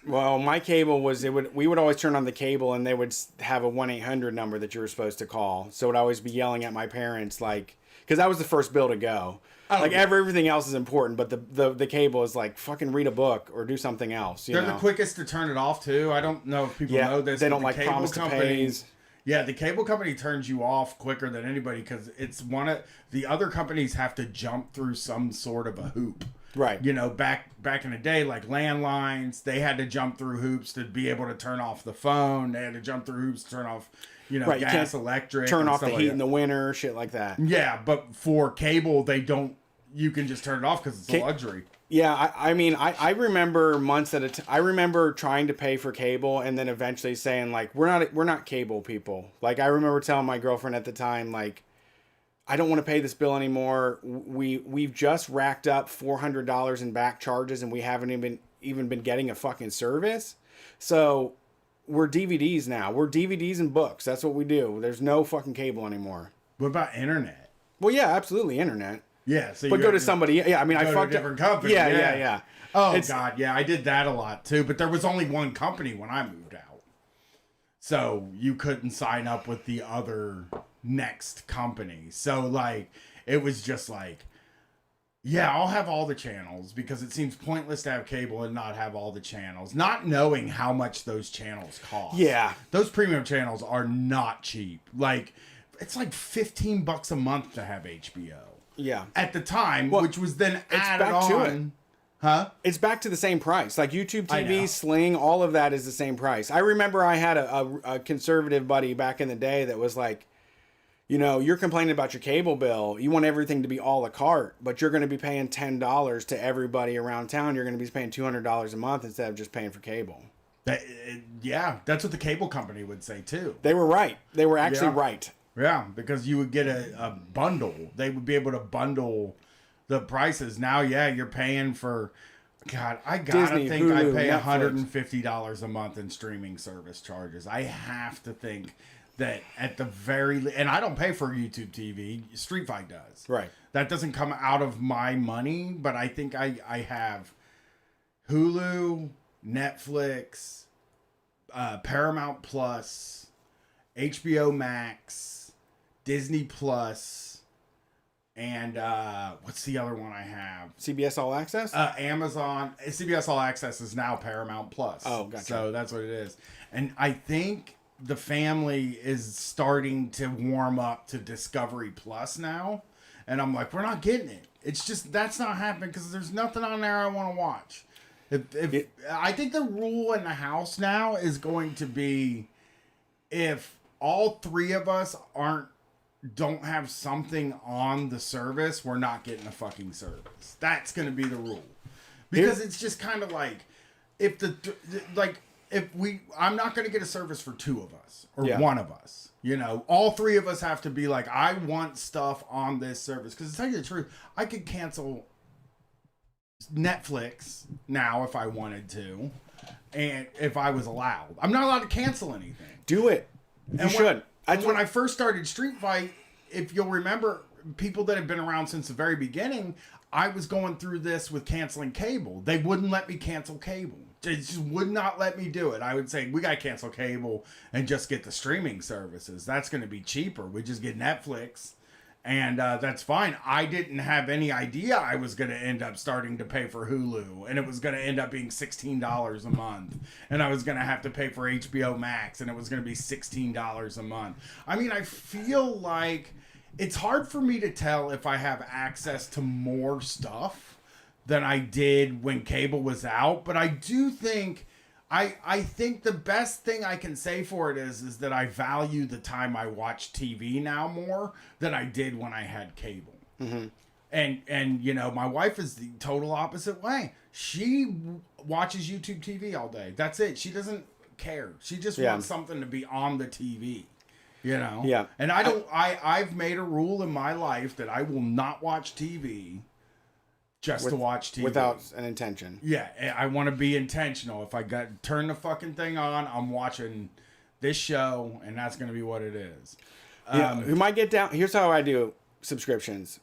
Well, my cable was we would always turn on the cable and they would have a 1-800 number that you were supposed to call. So it would always be yelling at my parents like, because that was the first bill to go. Oh, like yeah. everything else is important, but the cable is like fucking read a book or do something else. They're the quickest to turn it off too. I don't know if people know this. They but don't like promise to pays. Yeah, the cable company turns you off quicker than anybody because it's one of the other companies have to jump through some sort of a hoop. Right. You know, back in the day, like landlines, they had to jump through hoops to be able to turn off the phone. They had to jump through hoops to turn off, right, gas, electric. Turn off the like heat that. in the winter, shit like that. Yeah, but for cable, they don't. You can just turn it off because it's a luxury. Yeah, I mean, I remember months at a time. I remember trying to pay for cable and then eventually saying like, we're not cable people. Like I remember telling my girlfriend at the time like, I don't want to pay this bill anymore. We've just racked up $400 in back charges and we haven't even been getting a fucking service. So we're DVDs now. We're DVDs and books. That's what we do. There's no fucking cable anymore. What about internet? Well, yeah, absolutely internet. Yeah, so but go to somebody. Yeah, I mean, I fucked a different company. Yeah. Oh God, yeah, I did that a lot too. But there was only one company when I moved out, so you couldn't sign up with the other next company. So like, it was just like, yeah, I'll have all the channels because it seems pointless to have cable and not have all the channels, not knowing how much those channels cost. Yeah, those premium channels are not cheap. Like, it's like $15 a month to have HBO. Yeah. At the time, which was then added back to it. Huh? It's back to the same price. Like YouTube I know. TV, Sling, all of that is the same price. I remember I had a conservative buddy back in the day that was like, you know, you're complaining about your cable bill. You want everything to be a la carte, but you're going to be paying $10 to everybody around town. You're going to be paying $200 a month instead of just paying for cable. Yeah, that's what the cable company would say too. They were right. They were actually right. Yeah, because you would get a bundle. They would be able to bundle the prices. Now, yeah, you're paying for, God, I gotta Disney, think Hulu, I pay Netflix. $150 a month in streaming service charges. I have to think that at the and I don't pay for YouTube TV. Street Fight does. Right. That doesn't come out of my money, but I think I have Hulu, Netflix, Paramount Plus, HBO Max, Disney Plus, and what's the other one I have? CBS All Access? Amazon. CBS All Access is now Paramount Plus. Oh, gotcha. So that's what it is. And I think the family is starting to warm up to Discovery Plus now. And I'm like, we're not getting it. It's just, that's not happening because there's nothing on there I want to watch. I think the rule in the house now is going to be if all three of us don't have something on the service, we're not getting a fucking service. That's going to be the rule. Because it's just kind of like, I'm not going to get a service for two of us or one of us. You know, all three of us have to be like, I want stuff on this service. Because to tell you the truth, I could cancel Netflix now if I wanted to, and if I was allowed. I'm not allowed to cancel anything. Do it. You should. When I first started Street Fight, if you'll remember, people that have been around since the very beginning, I was going through this with canceling cable. They wouldn't let me cancel cable. They just would not let me do it. I would say, we got to cancel cable and just get the streaming services. That's going to be cheaper. We just get Netflix. And that's fine. I didn't have any idea I was going to end up starting to pay for Hulu. And it was going to end up being $16 a month. And I was going to have to pay for HBO Max. And it was going to be $16 a month. I mean, I feel like it's hard for me to tell if I have access to more stuff than I did when cable was out. But I do think... I think the best thing I can say for it is that I value the time I watch TV now more than I did when I had cable. Mm-hmm. And you know, my wife is the total opposite way. She watches YouTube TV all day. That's it. She doesn't care. She just wants something to be on the TV. You know? Yeah. And I've made a rule in my life that I will not watch TV to watch TV. Without an intention. Yeah, I want to be intentional. If I turn the fucking thing on, I'm watching this show, and that's going to be what it is. You might get down. Here's how I do subscriptions.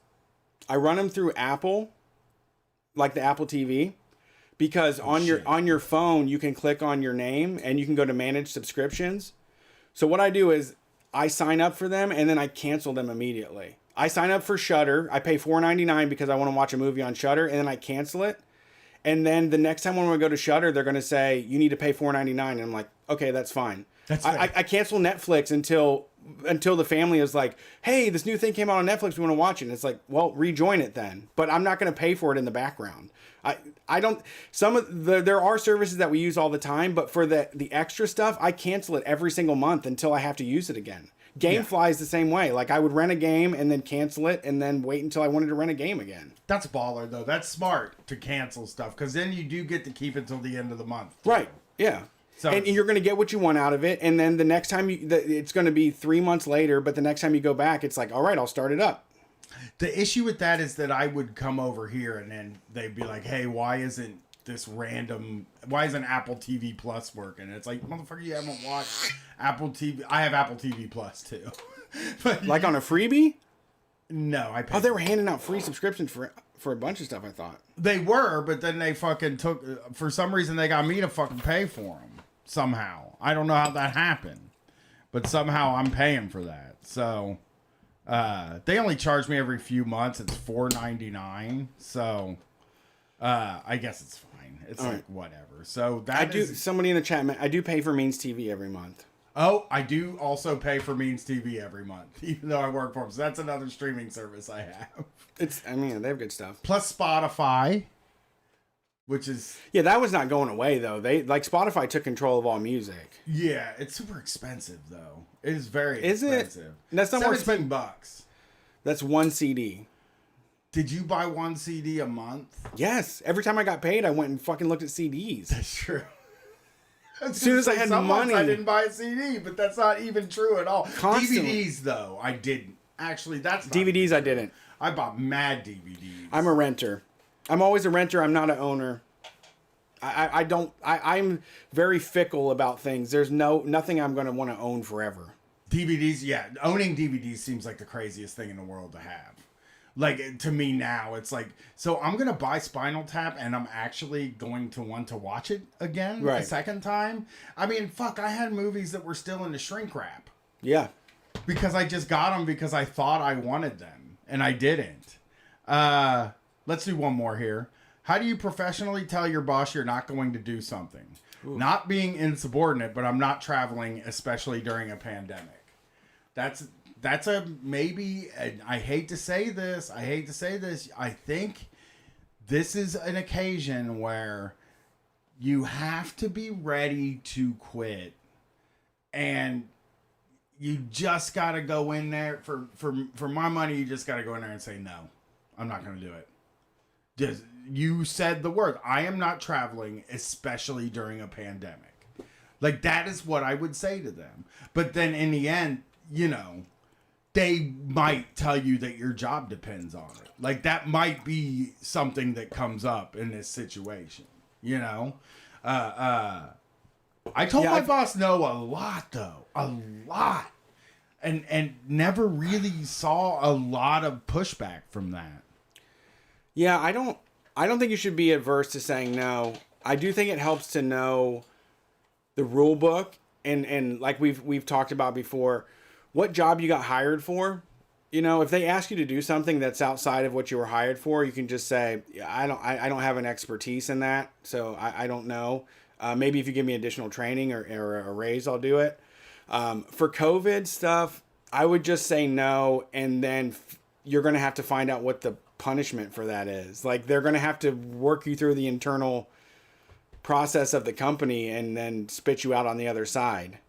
I run them through Apple, like the Apple TV, because on your phone you can click on your name and you can go to manage subscriptions. So what I do is I sign up for them and then I cancel them immediately. I sign up for Shudder. I pay $4.99 because I want to watch a movie on Shudder, and then I cancel it. And then the next time when we go to Shudder, they're going to say, you need to pay $4.99. And I'm like, okay, that's fine. I cancel Netflix until the family is like, hey, this new thing came out on Netflix, we want to watch it. And it's like, well, rejoin it then. But I'm not going to pay for it in the background. There are services that we use all the time, but for the extra stuff, I cancel it every single month until I have to use it again. Gamefly is the same way. Like I would rent a game and then cancel it and then wait until I wanted to rent a game again. That's baller though. That's smart to cancel stuff because then you do get to keep it till the end of the month. Right. Yeah. So and you're going to get what you want out of it. And then the next time it's going to be 3 months later, but the next time you go back, it's like, all right, I'll start it up. The issue with that is that I would come over here and then they'd be like, hey, why isn't Apple TV Plus working? And it's like, motherfucker, you haven't watched Apple TV. I have Apple TV Plus too. But like on a freebie? No, I paid. Oh, they were handing out free subscriptions for a bunch of stuff, I thought. They were, but then they fucking for some reason they got me to fucking pay for them somehow. I don't know how that happened, but somehow I'm paying for that. So they only charge me every few months. It's $4.99. So I guess it's fine. It's like whatever. So somebody in the chat, I do pay for Means TV every month. Oh, I do also pay for Means TV every month, even though I work for them. So that's another streaming service I have. They have good stuff. Plus Spotify, which is... Yeah, that was not going away, though. Spotify took control of all music. Yeah, it's super expensive, though. It is very expensive. It? That's not more expensive. $17. That's one CD. Did you buy one CD a month? Yes. Every time I got paid, I went and fucking looked at CDs. That's true. As soon as I had money. I didn't buy a CD, but that's not even true at all. Constantly. DVDs, though, I didn't. Actually, that's not DVDs, true. I didn't. I bought mad DVDs. I'm a renter. I'm always a renter. I'm not an owner. I'm very fickle about things. There's nothing I'm going to want to own forever. DVDs, yeah. Owning DVDs seems like the craziest thing in the world to have. Like, to me now, it's like, so I'm going to buy Spinal Tap and I'm actually going to want to watch it again a second time. I mean, fuck, I had movies that were still in the shrink wrap. Yeah. Because I just got them because I thought I wanted them and I didn't. Let's do one more here. How do you professionally tell your boss you're not going to do something? Ooh. Not being insubordinate, but I'm not traveling, especially during a pandemic. That's a maybe. I hate to say this. I think this is an occasion where you have to be ready to quit, and you just got to go in there for my money. You just got to go in there and say no. I'm not going to do it. You said the word. I am not traveling, especially during a pandemic. Like, that is what I would say to them. But then in the end, they might tell you that your job depends on it. Like, that might be something that comes up in this situation, I told my boss no a lot, though. A lot. And never really saw a lot of pushback from that. Yeah, I don't think you should be adverse to saying no. I do think it helps to know the rule book and like we've talked about before, what job you got hired for. If they ask you to do something that's outside of what you were hired for, you can just say, I don't have an expertise in that, so I don't know. Maybe if you give me additional training or a raise, I'll do it. For COVID stuff, I would just say no, and then you're going to have to find out what the punishment for that is. Like, they're going to have to work you through the internal process of the company and then spit you out on the other side.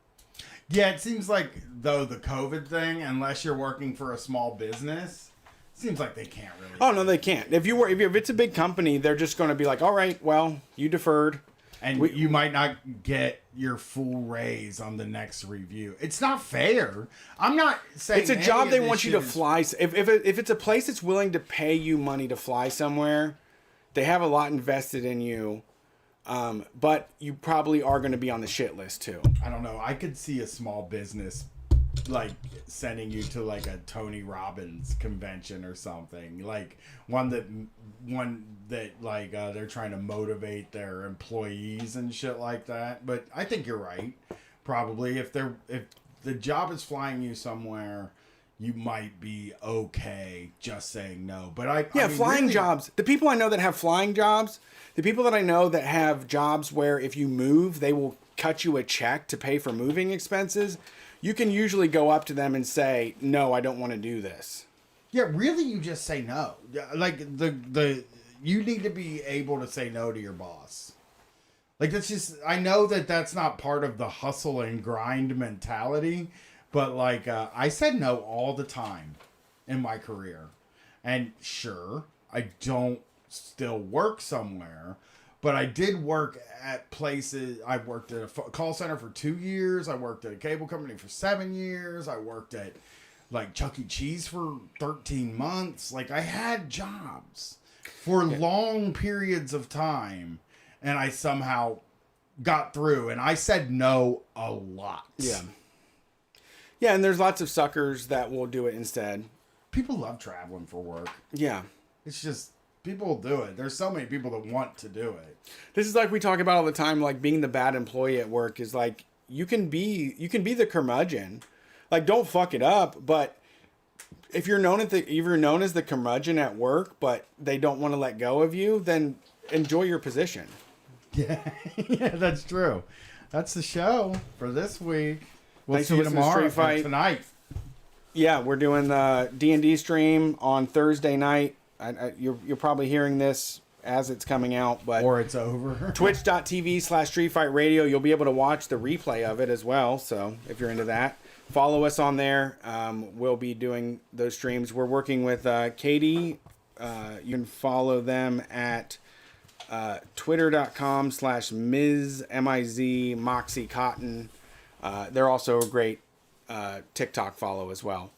Yeah, it seems like, though, the COVID thing, unless you're working for a small business, seems like they can't really. Oh, no, they can't. If it's a big company, they're just going to be like, all right, well, you deferred. And you might not get your full raise on the next review. It's not fair. I'm not saying it's a job they want you to fly. If it's a place that's willing to pay you money to fly somewhere, they have a lot invested in you. But you probably are going to be on the shit list too. I don't know. I could see a small business like sending you to like a Tony Robbins convention or something, like one that like they're trying to motivate their employees and shit like that. But I think you're right. Probably if the job is flying you somewhere, you might be okay just saying no. But I mean, flying really, jobs. The people I know that have flying jobs, the people that I know that have jobs where if you move, they will cut you a check to pay for moving expenses. You can usually go up to them and say, "No, I don't want to do this." Yeah, really, you just say no. Like you need to be able to say no to your boss. Like that's just, I know that that's not part of the hustle and grind mentality, but like I said no all the time in my career. And sure, I don't still work somewhere, but I did work at places. I worked at a call center for 2 years. I worked at a cable company for 7 years. I worked at like Chuck E. Cheese for 13 months. Like I had jobs for long periods of time, and I somehow got through, and I said no a lot. Yeah. Yeah, and there's lots of suckers that will do it instead. People love traveling for work. Yeah. It's just, people will do it. There's so many people that want to do it. This is like we talk about all the time, like being the bad employee at work is like, you can be the curmudgeon. Like, don't fuck it up, but if you're known as the curmudgeon at work, but they don't want to let go of you, then enjoy your position. Yeah, yeah, that's true. That's the show for this week. We'll Thanks see for you listening to tomorrow Street Fight. tonight. Yeah, we're doing the D&D stream on Thursday night. You're probably hearing this as it's coming out, but or it's over. Twitch.tv/Street Fight Radio. You'll be able to watch the replay of it as well. So if you're into that, follow us on there. We'll be doing those streams. We're working with Katie. You can follow them at twitter.com/Ms. M-I-Z Moxie Cotton. They're also a great TikTok follow as well.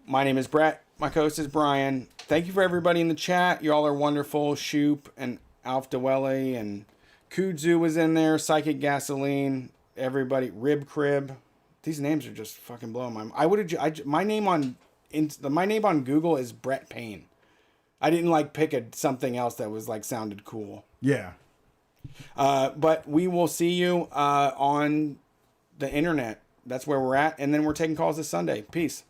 My name is Brett. My co-host is Brian. Thank you for everybody in the chat. You all are wonderful. Shoop and Alf Dwelly and Kudzu was in there. Psychic Gasoline. Everybody. Rib Crib. These names are just fucking blowing my mind. My name on Google is Brett Payne. I didn't like pick something else that was like sounded cool. Yeah. But we will see you on the internet. That's where we're at. And then we're taking calls this Sunday. Peace.